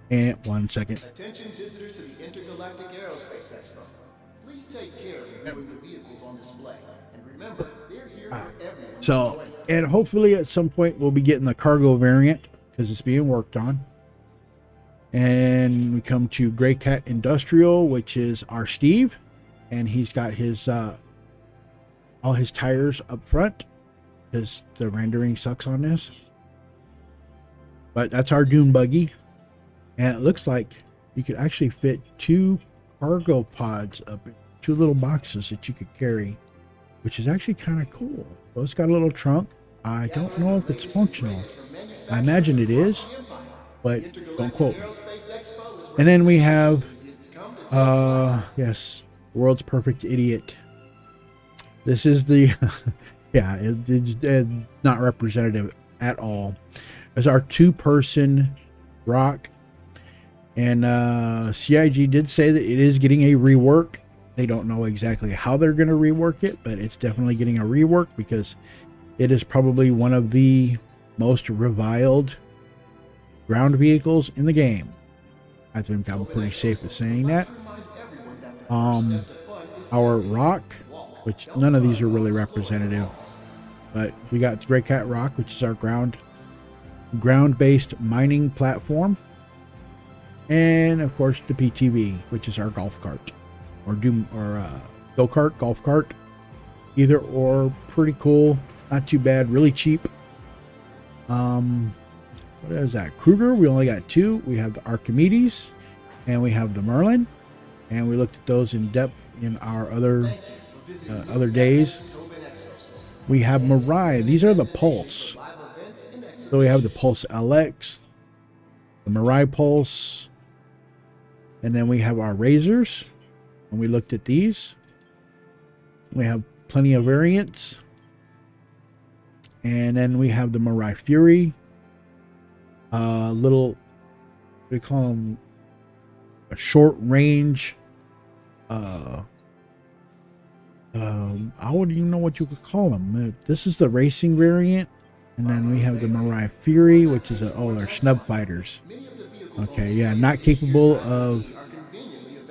And 1 second. Attention visitors to the Intergalactic Aerospace Expo. Please take care of reviewing the vehicles on display. And remember, they're here for everyone. So, and hopefully at some point we'll be getting the cargo variant because it's being worked on. And we come to Grey Cat Industrial, which is our Steve, and he's got his all his tires up front because the rendering sucks on this. But that's our dune buggy. And it looks like you could actually fit 2 cargo pods up in 2 little boxes that you could carry, which is actually kind of cool. So it's got a little trunk. I don't know if it's functional. I imagine it is, but don't quote me. And then we have, yes, World's Perfect Idiot. This is the, yeah, it's not representative at all. It's our 2-person rock. And CIG did say that it is getting a rework. They don't know exactly how they're going to rework it, but it's definitely getting a rework because it is probably one of the most reviled ground vehicles in the game. I think I'm pretty safe with saying that. Our rock, which none of these are really representative, but we got the Grey Cat Rock, which is our ground-based mining platform. And of course the PTV, which is our golf cart, or go-kart, golf cart, either or. Pretty cool, not too bad, really cheap. What is that? Kruger. We only got 2. We have the Archimedes, and we have the Merlin, and we looked at those in depth in our other days. We have Mirai. These are the Pulse. So we have the Pulse LX, the Mirai Pulse. And then we have our razors, and we looked at these. We have plenty of variants. And then we have the Mirai Fury. Little, we call them a short range. I wouldn't even know what you could call them. This is the racing variant. And then we have the Mirai Fury, which is they're snub fighters. Okay, yeah, not capable of.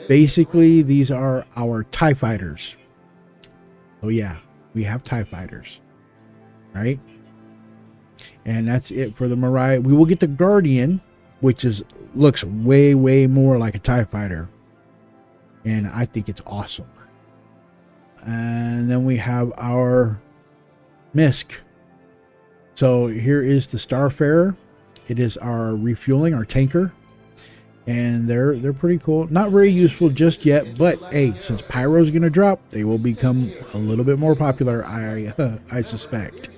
Basically, these are our TIE fighters. So yeah, we have TIE fighters, right? And that's it for the Mirai. We will get the Guardian, which looks way more like a TIE fighter, and I think it's awesome. And then we have our MISC. So here is the Starfarer. It is our refueling, our tanker. And they're pretty cool. Not very useful just yet, but hey, since Pyro is going to drop, they will become a little bit more popular, I suspect.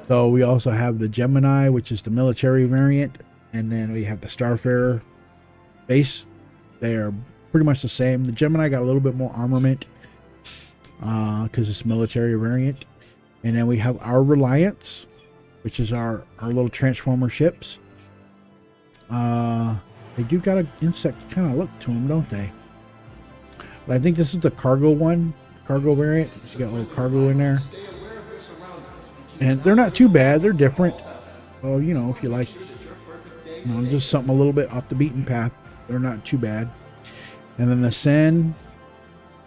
So we also have the Gemini, which is the military variant, and then we have the Starfarer base. They are pretty much the same. The Gemini got a little bit more armament because it's military variant. And then we have our Reliance, which is our little transformer ships. They do got an insect kind of look to them, don't they? But I think this is the cargo one, cargo variant. It's got a little cargo in there, and they're not too bad. They're different. So if you like, just something a little bit off the beaten path, they're not too bad. And then the Sen,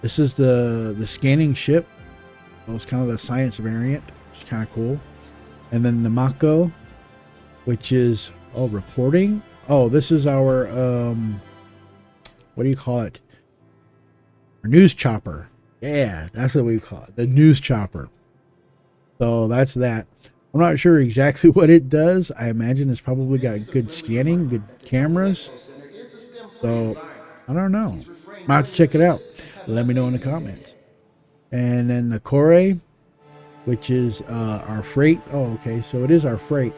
this is the scanning ship. So it's kind of the science variant. It's kind of cool. And then the Mako, which is reporting. Oh, this is our what do you call it? Our news chopper. Yeah, that's what we call it. The news chopper. So that's that. I'm not sure exactly what it does. I imagine it's probably got good scanning, good cameras. So I don't know. Might have to check it out. Let me know in the comments. And then the Kore, which is our freight. Oh, okay. So it is our freight.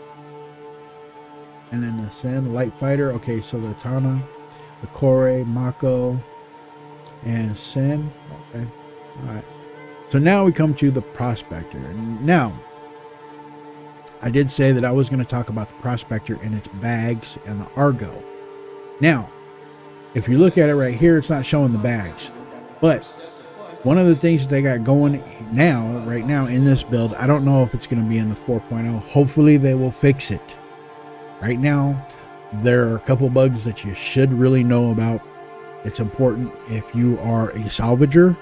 And then the Sen, light fighter. Okay, so the Tana, the Kore, Mako, and Sen. Okay, all right. So now we come to the Prospector. And now, I did say that I was going to talk about the Prospector and its bags and the Argo. Now, if you look at it right here, it's not showing the bags. But one of the things that they got going right now in this build, I don't know if it's going to be in the 4.0. Hopefully they will fix it. Right now, there are a couple bugs that you should really know about. It's important if you are a salvager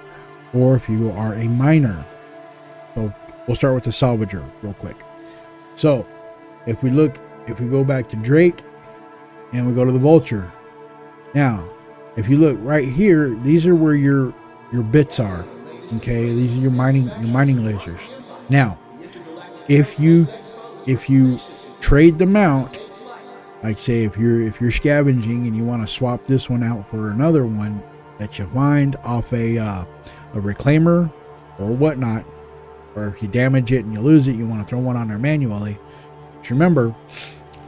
or if you are a miner. So we'll start with the salvager real quick. So if we go back to Drake and we go to the Vulture. Now, if you look right here, these are where your bits are. Okay, these are your mining lasers. Now, if you trade them out, like say if you're scavenging and you want to swap this one out for another one that you find off a reclaimer or whatnot, or if you damage it and you lose it, you want to throw one on there manually. Just remember,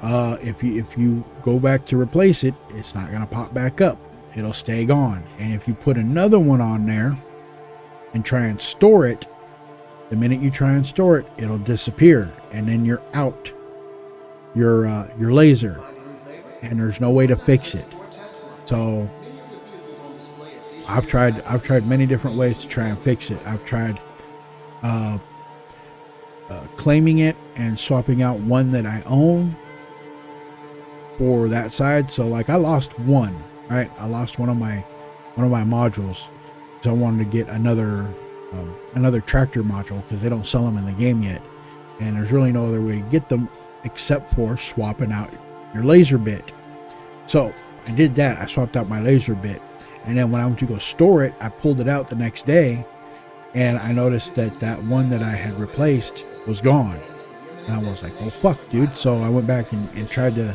if you go back to replace it, it's not going to pop back up. It'll stay gone. And if you put another one on there and try and store it, the minute you try and store it, it'll disappear, and then you're out your laser, and there's no way to fix it. So I've tried many different ways to try and fix it. I've tried claiming it and swapping out one that I own for that side. So like I lost one, right? I lost one of my modules, so I wanted to get another tractor module because they don't sell them in the game yet, and there's really no other way to get them except for swapping out your laser bit. So I did that. I swapped out my laser bit, and then when I went to go store it, I pulled it out the next day, and I noticed that one that I had replaced was gone, and I was like, well, fuck, dude. So I went back and tried to,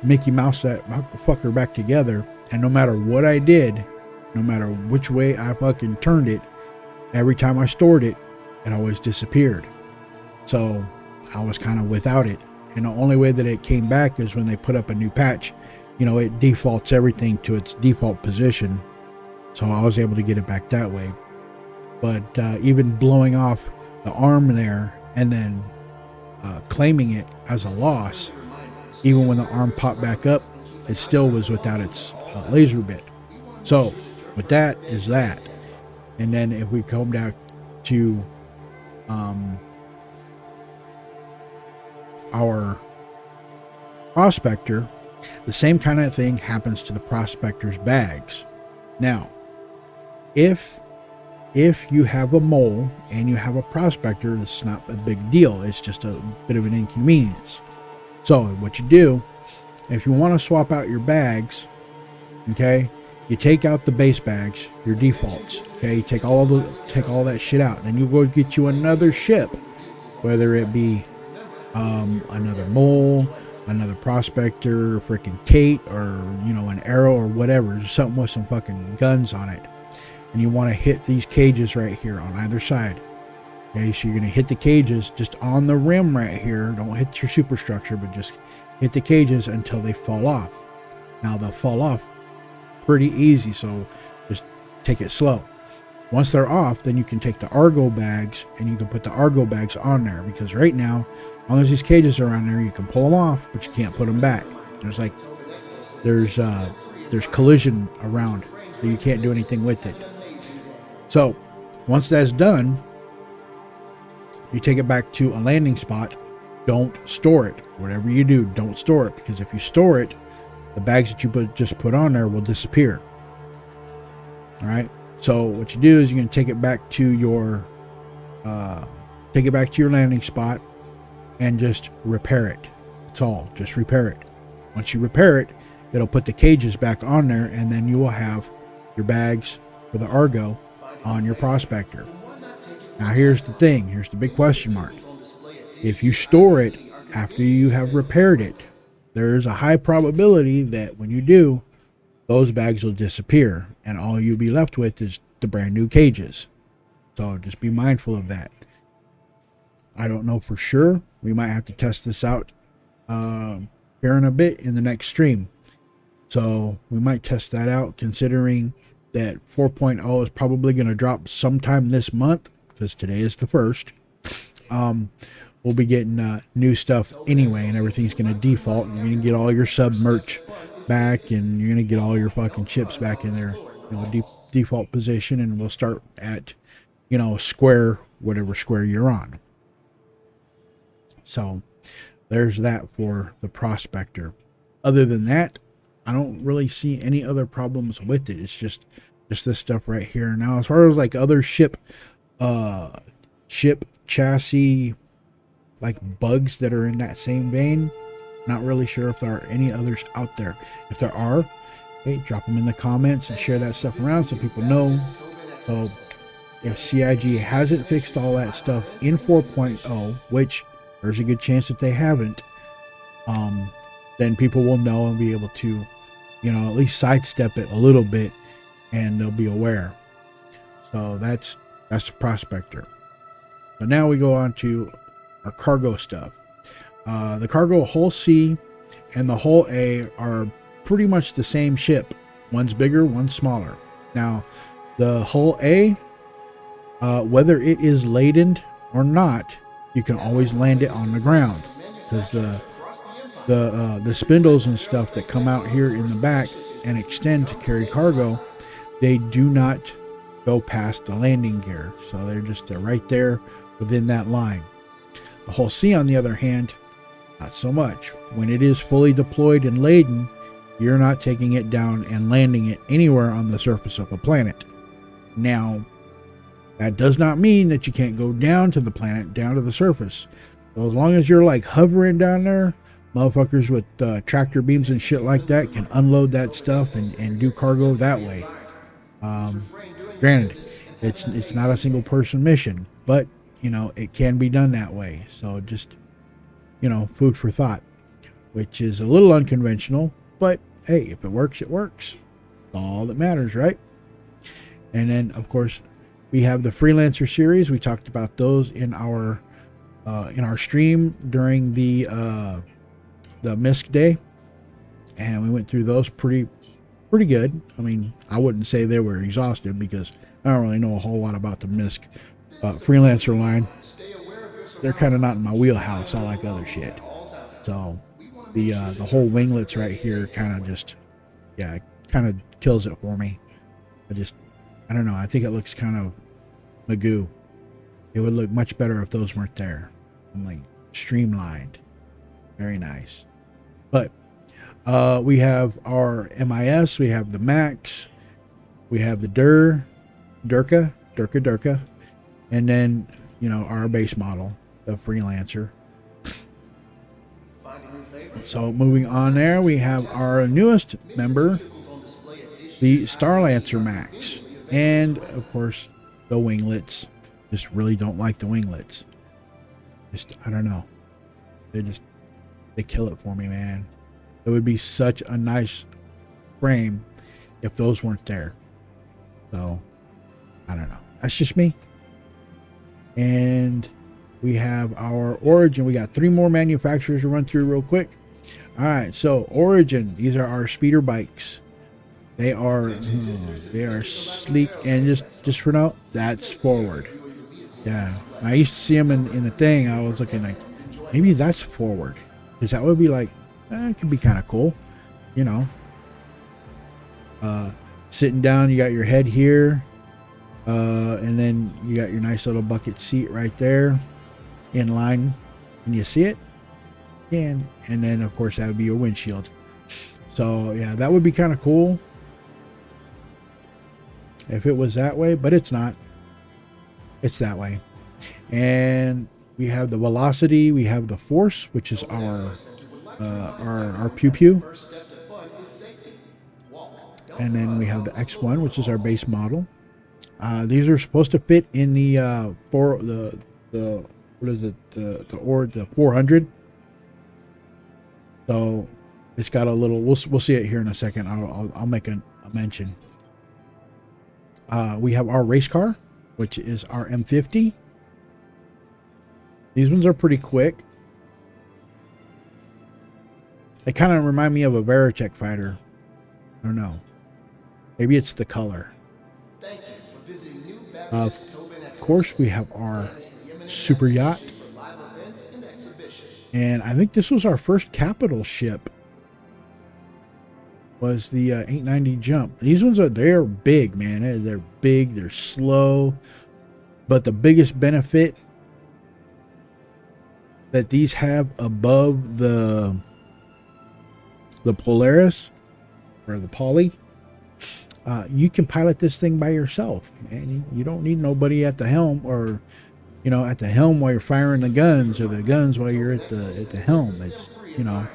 Mickey Mouse that fucker back together, and no matter what I did, no matter which way I fucking turned it, every time I stored it, it always disappeared. So I was kind of without it, and the only way that it came back is when they put up a new patch. It defaults everything to its default position, So I was able to get it back that way. But even blowing off the arm there and then claiming it as a loss, even when the arm popped back up, it still was without its laser bit. So with that is that. And then if we come down to our prospector, the same kind of thing happens to the prospector's bags. Now, if you have a mole and you have a prospector, it's not a big deal. It's just a bit of an inconvenience. So what you do, if you want to swap out your bags, okay, you take out the base bags, your defaults, okay, you take all that shit out, and then you go get you another ship, whether it be another mole, another prospector, freaking Kate, or an arrow or whatever, something with some fucking guns on it. And you want to hit these cages right here on either side. Okay, so you're going to hit the cages just on the rim right here. Don't hit your superstructure, but just hit the cages until they fall off. Now they'll fall off pretty easy, so just take it slow. Once they're off, then you can take the Argo bags and you can put the Argo bags on there, because right now, as long as these cages are on there, you can pull them off, but you can't put them back. There's collision around, so you can't do anything with it. So once that's done, you take it back to a landing spot. Don't store it. Whatever you do, don't store it, because if you store it, the bags that you just put on there will disappear. All right. So what you do is you're going to take it back to your landing spot and just repair it. That's all. Just repair it. Once you repair it, it'll put the cages back on there, and then you will have your bags for the Argo on your prospector. Now here's the thing. Here's the big question mark. If you store it after you have repaired it, there's a high probability that when you do, those bags will disappear, and all you'll be left with is the brand new cages. So just be mindful of that. I don't know for sure. We might have to test this out here in a bit in the next stream. So we might test that out, considering that 4.0 is probably going to drop sometime this month, because today is the 1st. We'll be getting new stuff anyway, and everything's going to default, and you're going to get all your sub merch back, and you're going to get all your fucking chips back in their default position, and we'll start at square, whatever square you're on. So there's that for the prospector. Other than that, I don't really see any other problems with it. It's just this stuff right here. Now, as far as like other ship chassis like bugs that are in that same vein, not really sure if there are any others out there. If there are, hey, drop them in the comments and share that stuff around so people know. So if CIG hasn't fixed all that stuff in 4.0, which there's a good chance that they haven't, then people will know and be able to, at least sidestep it a little bit, and they'll be aware. So that's the prospector. So now we go on to our cargo stuff. The cargo hull C and the hull A are pretty much the same ship. One's bigger, one's smaller. Now, the hull A, whether it is laden or not, you can always land it on the ground, because the spindles and stuff that come out here in the back and extend to carry cargo, they do not go past the landing gear, so they're right there within that line. The hull C, on the other hand, not so much. When it is fully deployed and laden, you're not taking it down and landing it anywhere on the surface of a planet. Now, that does not mean that you can't go down to the planet, down to the surface. So as long as you're like hovering down there, motherfuckers with tractor beams and shit like that can unload that stuff and do cargo that way. Granted, it's not a single person mission, but it can be done that way. So just food for thought, which is a little unconventional, but hey, if it works, it works. That's all that matters, right? And then of course we have the Freelancer series. We talked about those in our stream during the MISC day, and we went through those pretty pretty good. I mean, I wouldn't say they were exhaustive because I don't really know a whole lot about the MISC freelancer line. They're kind of not in my wheelhouse. I like other shit. So the whole winglets right here kind of just, yeah, kind of kills it for me. I don't know. I think it looks kind of magoo. It would look much better if those weren't there. I'm like streamlined. Very nice. But we have our MIS, we have the Max, we have the Durka, and then, you know, our base model, the Freelancer. So moving on there, we have our newest member, the Starlancer Max, and of course the winglets. Just really don't like the winglets. I don't know. They kill it for me, man. It would be such a nice frame if those weren't there. So I don't know. That's just me. And we have our Origin. We got 3 more manufacturers to run through real quick. All right, so Origin, these are our speeder bikes. They are sleek, and just for now, that's forward. Yeah, I used to see them in the thing. I was looking like, maybe that's forward, because that would be like, it could be kind of cool, you know. Sitting down, you got your head here, and then you got your nice little bucket seat right there, in line. Can you see it? And then of course that would be your windshield. So yeah, that would be kind of cool if it was that way, but it's not. It's that way. And we have the Velocity, we have the Force, which is our pew pew, and then we have the X1, which is our base model. These are supposed to fit in the the 400. So it's got a little. We'll see it here in a second. I'll make a mention. We have our race car, which is our M50. These ones are pretty quick. They kind of remind me of a Veritech fighter. I don't know. Maybe it's the color. Of course, we have our super yacht. And I think this was our first capital ship. Was the 890 Jump. These ones they're big, man. They're big, they're slow. But the biggest benefit that these have above the Polaris or the Poly, you can pilot this thing by yourself, man. You don't need nobody at the helm, or you know, at the helm while you're firing the guns, or the guns while you're at the helm. It's, you know,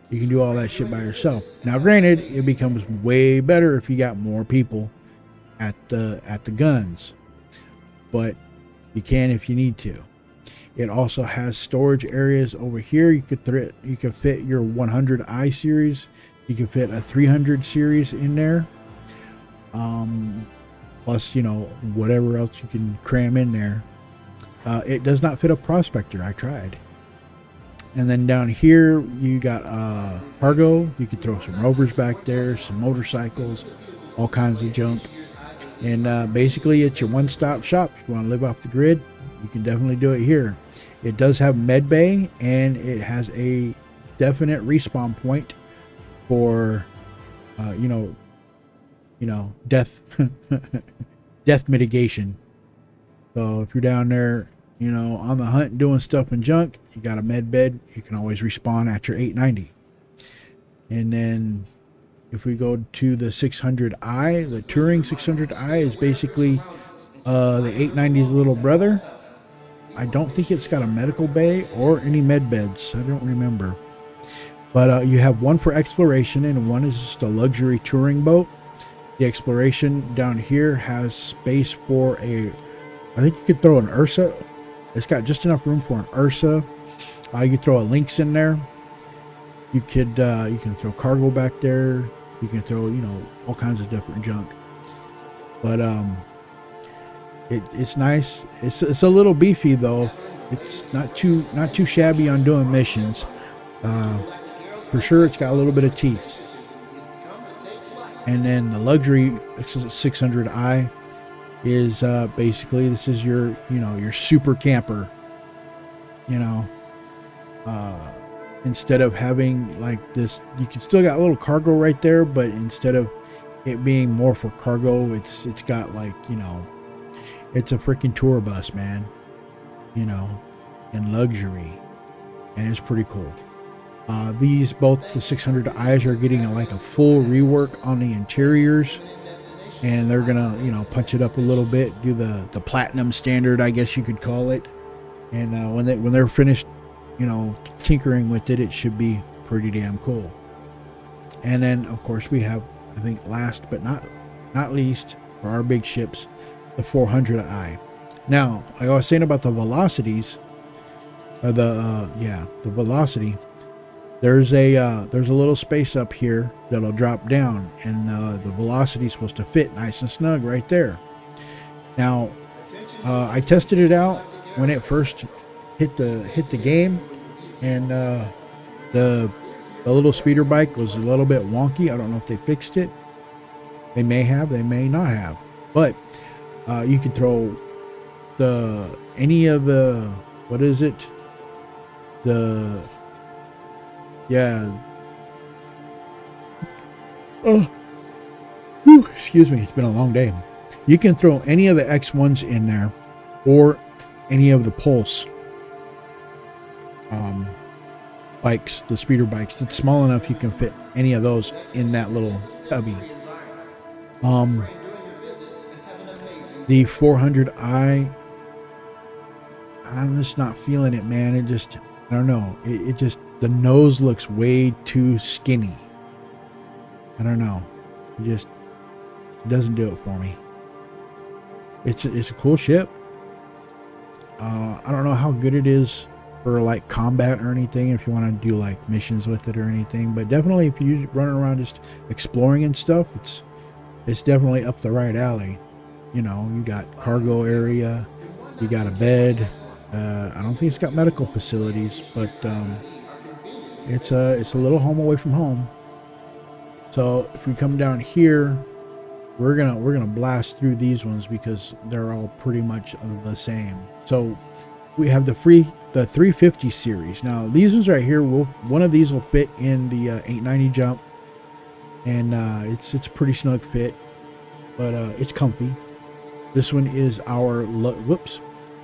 you can do all that shit by yourself. Now granted, it becomes way better if you got more people at the guns, but you can if you need to. It also has storage areas over here. You could fit your 100i series. You can fit a 300 series in there. Plus, you know, whatever else you can cram in there. It does not fit a Prospector. I tried. And then down here, you got cargo. You could throw some rovers back there, some motorcycles, all kinds of junk. And basically, it's your one-stop shop. If you want to live off the grid, you can definitely do it here. It does have med bay, and it has a definite respawn point for, you know, death, death mitigation. So if you're down there, you know, on the hunt doing stuff and junk, you got a med bed. You can always respawn at your 890. And then if we go to the 600i, the Touring 600i is basically the 890's little brother. I don't think it's got a medical bay or any med beds. I don't remember. But you have one for exploration, and one is just a luxury touring boat. The exploration down here has space for I think you could throw an Ursa. It's got just enough room for an Ursa. You could throw a Lynx in there. You can throw cargo back there. You can throw, you know, all kinds of different junk. But it's nice. It's a little beefy though. It's not too shabby on doing missions. For sure, it's got a little bit of teeth. And then the luxury 600i is basically, this is your, you know, your super camper, you know. Instead of having like this, you can still got a little cargo right there, but instead of it being more for cargo, it's got like, you know, it's a freaking tour bus, man, you know, in luxury, and it's pretty cool. These, both the 600i's are getting like a full rework on the interiors, and they're gonna, you know, punch it up a little bit, do the platinum standard, I guess you could call it. And when they're finished, you know, tinkering with it, it should be pretty damn cool. And then of course we have, I think last but not least, for our big ships, the 400i. Now, like I was saying about the velocities, the velocity, there's a little space up here that'll drop down, and the velocity is supposed to fit nice and snug right there. Now, I tested it out when it first hit the game, and the little speeder bike was a little bit wonky. I don't know if they fixed it. They may have, they may not have, but you could throw any of the, what is it, excuse me, it's been a long day. You can throw any of the X1s in there, or any of the Pulse bikes, the speeder bikes. It's small enough you can fit any of those in that little tubby. The 400i, I'm just not feeling it, man. It just, I don't know. It just, the nose looks way too skinny. I don't know. It doesn't do it for me. It's a cool ship. I don't know how good it is for like combat or anything, if you want to do like missions with it or anything, but definitely if you run around just exploring and stuff, it's definitely up the right alley. You know, you got cargo area, you got a bed. I don't think it's got medical facilities, but it's a little home away from home. So if we come down here, we're gonna blast through these ones because they're all pretty much the same. So we have the 350 series. Now these ones right here, one of these will fit in the 890 jump, and it's a pretty snug fit, but it's comfy. This one is our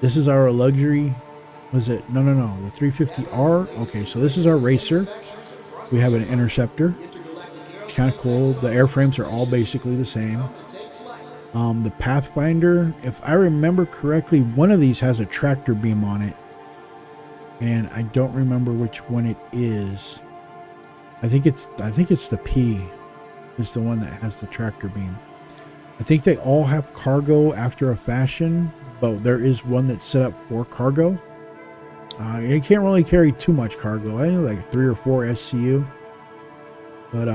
this is our luxury. Was it? No, the 350R. Okay, so this is our racer. We have an interceptor. It's kind of cool. The airframes are all basically the same. The Pathfinder, if I remember correctly, one of these has a tractor beam on it, and I don't remember which one it is. I think it's the P is the one that has the tractor beam. I think they all have cargo after a fashion, but there is one that's set up for cargo. It can't really carry too much cargo. I think like 3 or 4 SCU, but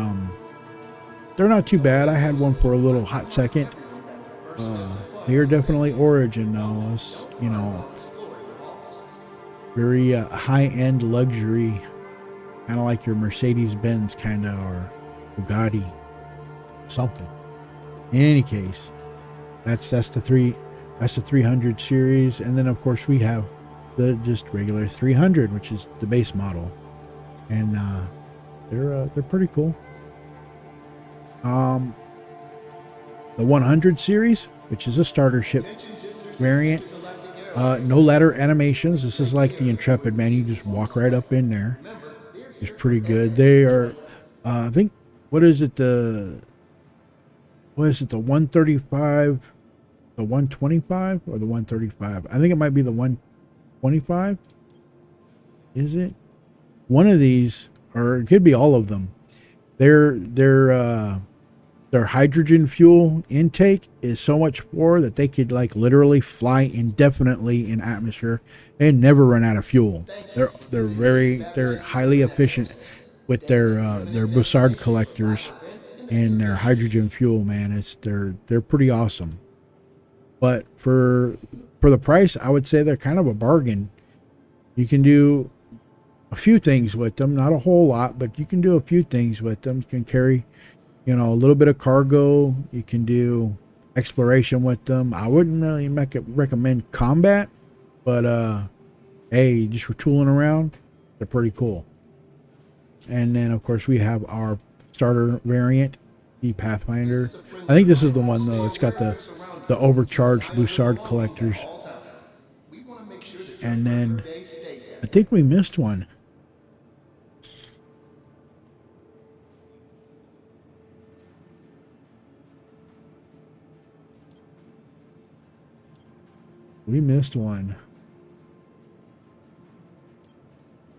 they're not too bad. I had one for a little hot second. They are definitely Origin though, you know, very high-end luxury, kind of like your Mercedes-Benz kind of, or Bugatti, something. In any case, that's the 300 series, and then of course we have the just regular 300, which is the base model, and they're pretty cool. The 100 series, which is a starter ship variant, no ladder animations. This is like the Intrepid, man. You just walk right up in there. It's pretty good. They are, I think, what is it, the 135, the 125, or the 135? I think it might be the 125. Is it? One of these, or it could be all of them. Their hydrogen fuel intake is so much more that they could like literally fly indefinitely in atmosphere and never run out of fuel. They're highly efficient with their Bussard collectors and their hydrogen fuel, man. They're pretty awesome. But for the price, I would say they're kind of a bargain. You can do a few things with them, not a whole lot, but you can do a few things with them. You can carry You know, a little bit of cargo. You can do exploration with them. I wouldn't really recommend combat, but hey, just for tooling around, they're pretty cool. And then of course we have our starter variant, the Pathfinder. I think this is the one though. It's got the overcharged Boussard collectors. And then I think we missed one. We missed one.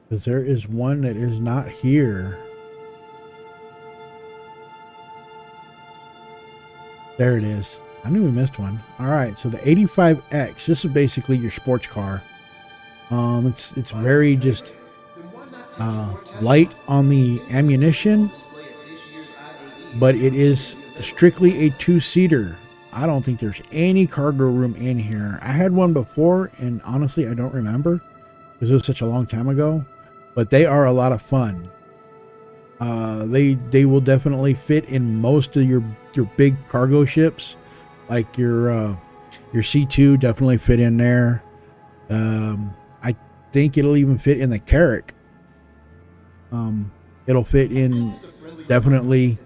Because there is one that is not here. There it is. I knew we missed one. All right, so the 85X. This is basically your sports car. It's very just light on the ammunition, but it is strictly a two-seater. I don't think there's any cargo room in here. I had one before, and honestly, I don't remember because it was such a long time ago. But they are a lot of fun. They will definitely fit in most of your big cargo ships, like your C2 definitely fit in there. I think it'll even fit in the Carrack. It'll fit in definitely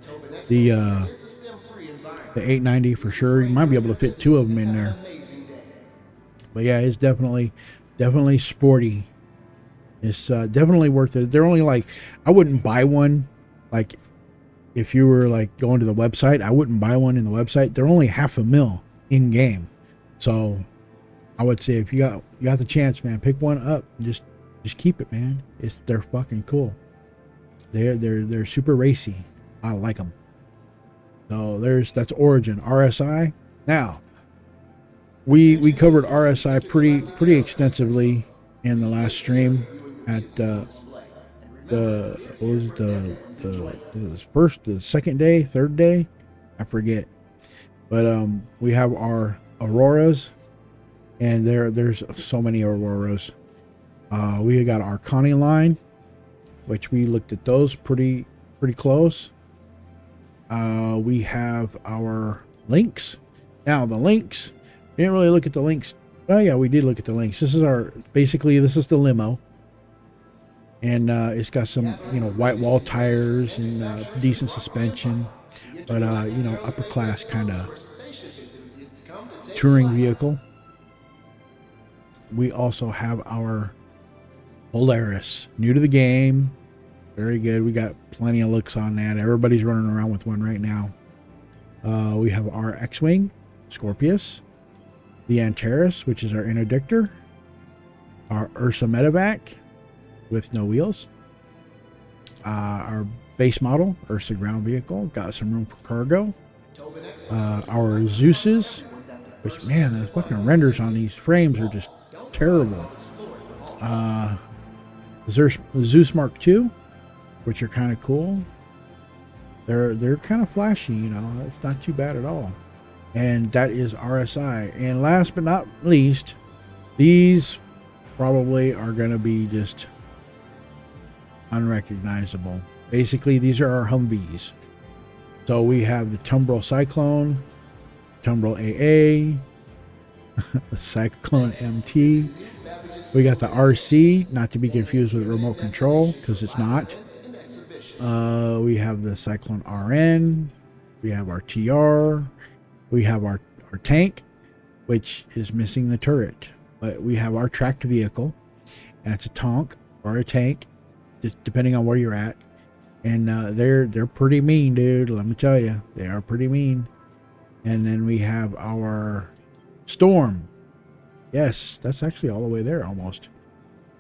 the 890 for sure. You might be able to fit two of them in there. But yeah, it's definitely sporty. It's definitely worth it. They're only like, I wouldn't buy one. Like, if you were like going to the website, I wouldn't buy one in the website. They're only $500,000 in game. So I would say if you got the chance, man, pick one up. And just keep it, man. They're fucking cool. They're super racy. I like them. So that's Origin. RSI. Now, we covered RSI pretty extensively in the last stream at the second day, third day, I forget. But we have our Auroras, and there's so many Auroras. We got our Connie line, which we looked at those pretty close. We have our Lynx. Now the Lynx, we didn't really look at the Lynx. Oh yeah, we did look at the Lynx. This is this is the limo, and it's got some white wall tires and decent suspension, but upper class kind of touring vehicle. We also have our Polaris, new to the game, very good. We got plenty of looks on that. Everybody's running around with one right now. We have our X-Wing, Scorpius, the Antares, which is our interdictor, our Ursa Medevac with no wheels, our base model Ursa ground vehicle, got some room for cargo, our Zeus's, which, man, the fucking renders on these frames are just terrible. Zeus Mark II, which are kind of cool. They're kind of flashy, it's not too bad at all. And that is RSI. And last but not least, these probably are going to be just unrecognizable. Basically, these are our Humvees. So we have the Tumbrel Cyclone, Tumbrel AA, the Cyclone MT. We got the RC, not to be confused with remote control, because it's not. We have the Cyclone RN. We have our TR. We have our tank, which is missing the turret. But we have our tracked vehicle, and it's a tonk or a tank, just depending on where you're at. And they're pretty mean, dude. Let me tell you, they are pretty mean. And then we have our Storm. Yes, that's actually all the way there almost,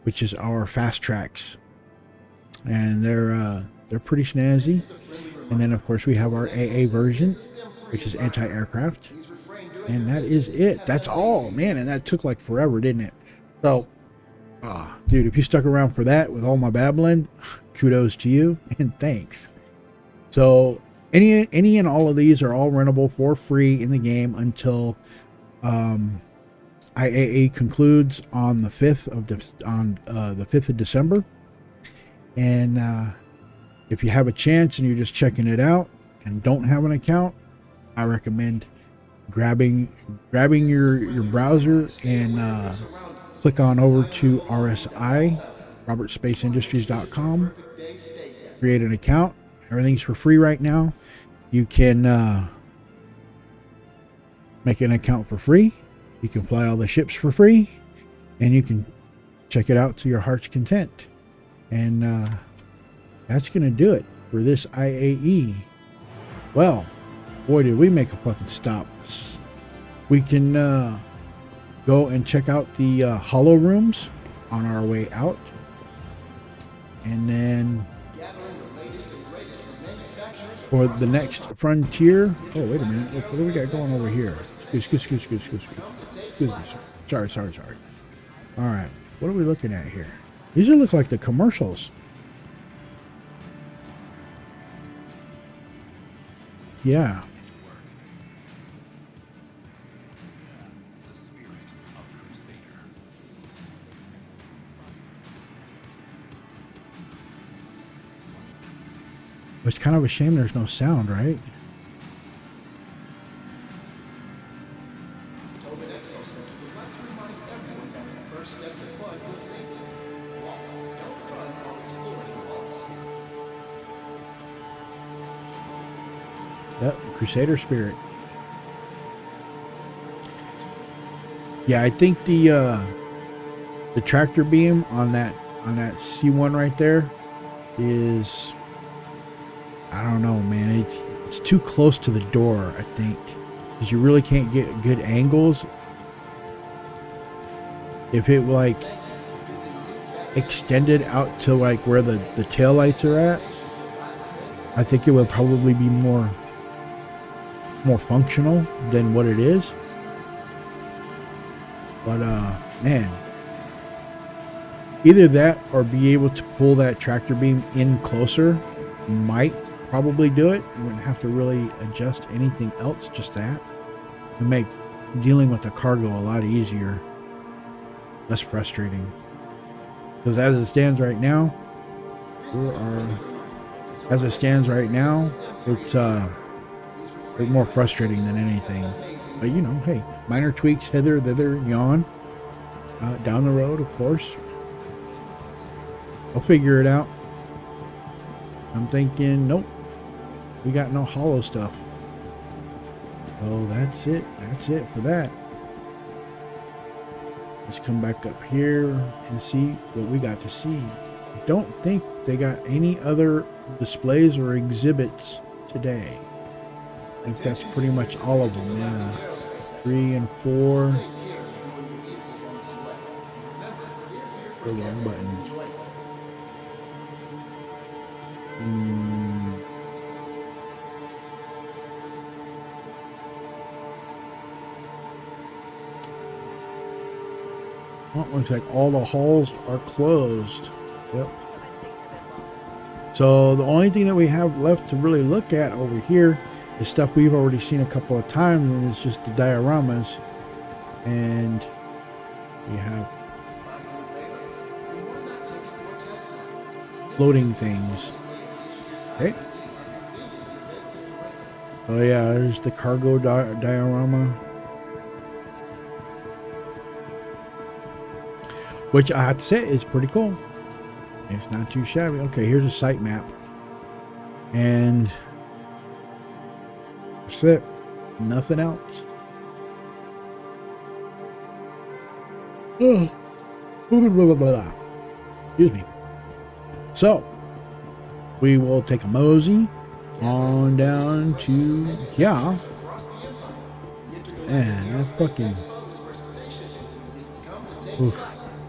which is our fast tracks, and they're pretty snazzy. And then of course we have our AA version, which is anti-aircraft, and that is it. That's all, man. And that took like forever, didn't it? So, dude, if you stuck around for that with all my babbling, kudos to you and thanks. So any and all of these are all rentable for free in the game until IAE concludes on the 5th of December. And if you have a chance and you're just checking it out, and don't have an account, I recommend grabbing your browser and click on over to RSI, robertspaceindustries.com. Create an account. Everything's for free right now. You can make an account for free. You can fly all the ships for free, and you can check it out to your heart's content. And that's gonna do it for this IAE. Well, boy, did we make a fucking stop. We can go and check out the hollow rooms on our way out, and then for the next frontier. Oh, wait a minute. What do we got going over here? Excuse me. Sorry. All right. What are we looking at here? These look like the commercials. Yeah. It's kind of a shame there's no sound, right? Yep, Crusader Spirit. Yeah, I think the tractor beam on that C1 right there is, I don't know, man. It's too close to the door, I think, because you really can't get good angles. If it like extended out to like where the tail lights are at, I think it would probably be more functional than what it is. But man, either that or be able to pull that tractor beam in closer might probably do it. You wouldn't have to really adjust anything else, just that, to make dealing with the cargo a lot easier, less frustrating. Because as it stands right now, it's more frustrating than anything. But you know, hey, minor tweaks hither, thither, yon. Down the road, of course, I'll figure it out. I'm thinking, nope, we got no hollow stuff. So that's it for that. Let's come back up here and see what we got to see. I don't think they got any other displays or exhibits today. I think that's pretty much all of them. Yeah, 3 and 4. The wrong button. Well, looks like all the halls are closed. Yep. So the only thing that we have left to really look at over here is stuff we've already seen a couple of times, and it's just the dioramas. And we have loading things. Okay. Oh yeah, there's the cargo diorama, which I have to say is pretty cool. It's not too shabby. Okay, here's a site map, and that's it. Nothing else. Excuse me. So we will take a mosey on down to, yeah. Man, that's fucking, oof,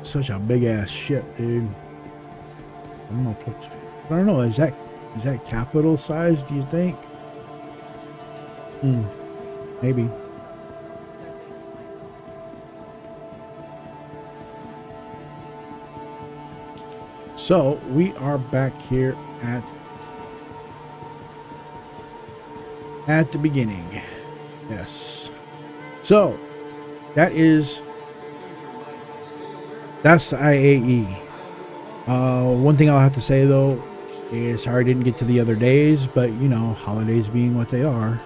such a big ass ship, dude. I don't know. Is that capital size? Do you think? Maybe. So we are back here at the beginning. Yes. So that's the IAE. One thing I'll have to say though, Sorry I didn't get to the other days, but you know, holidays being what they are,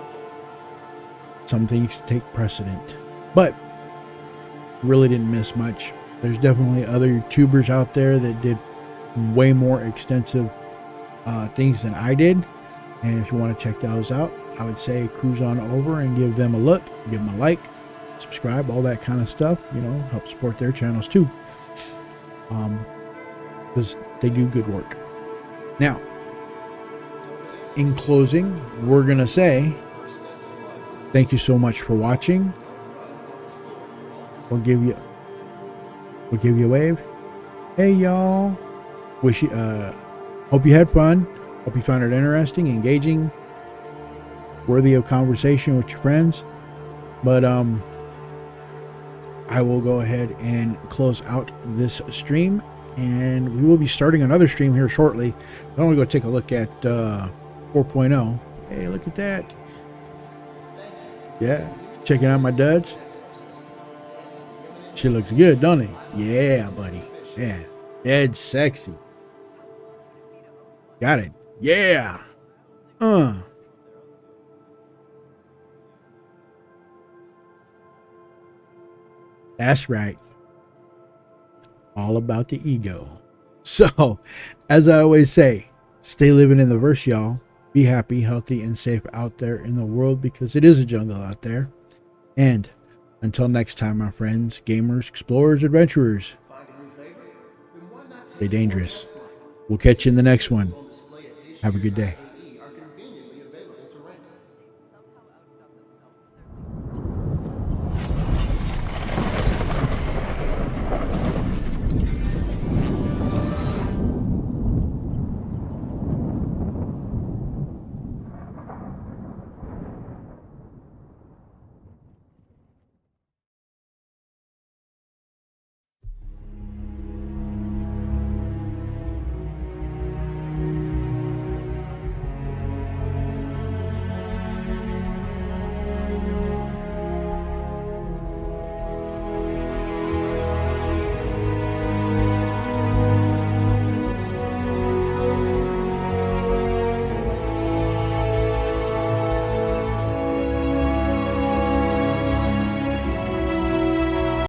some things take precedent. But really didn't miss much. There's definitely other YouTubers out there that did way more extensive things than I did. And if you want to check those out, I would say cruise on over and give them a look, give them a like, subscribe, all that kind of stuff. You know, help support their channels too, because they do good work. Now, in closing, we're gonna say thank you so much for watching. We'll give you a wave. Hey y'all. Wish you hope you had fun. Hope you found it interesting, engaging, worthy of conversation with your friends. But I will go ahead and close out this stream, and we will be starting another stream here shortly. I want to go take a look at 4.0. Hey, look at that. Yeah, checking out my duds. She looks good, don't he? Yeah, buddy. Yeah, dead sexy. Got it. Yeah. That's right. All about the ego. So, as I always say, stay living in the verse, y'all. Be happy, healthy, and safe out there in the world, because it is a jungle out there. And until next time, my friends, gamers, explorers, adventurers, stay dangerous. We'll catch you in the next one. Have a good day.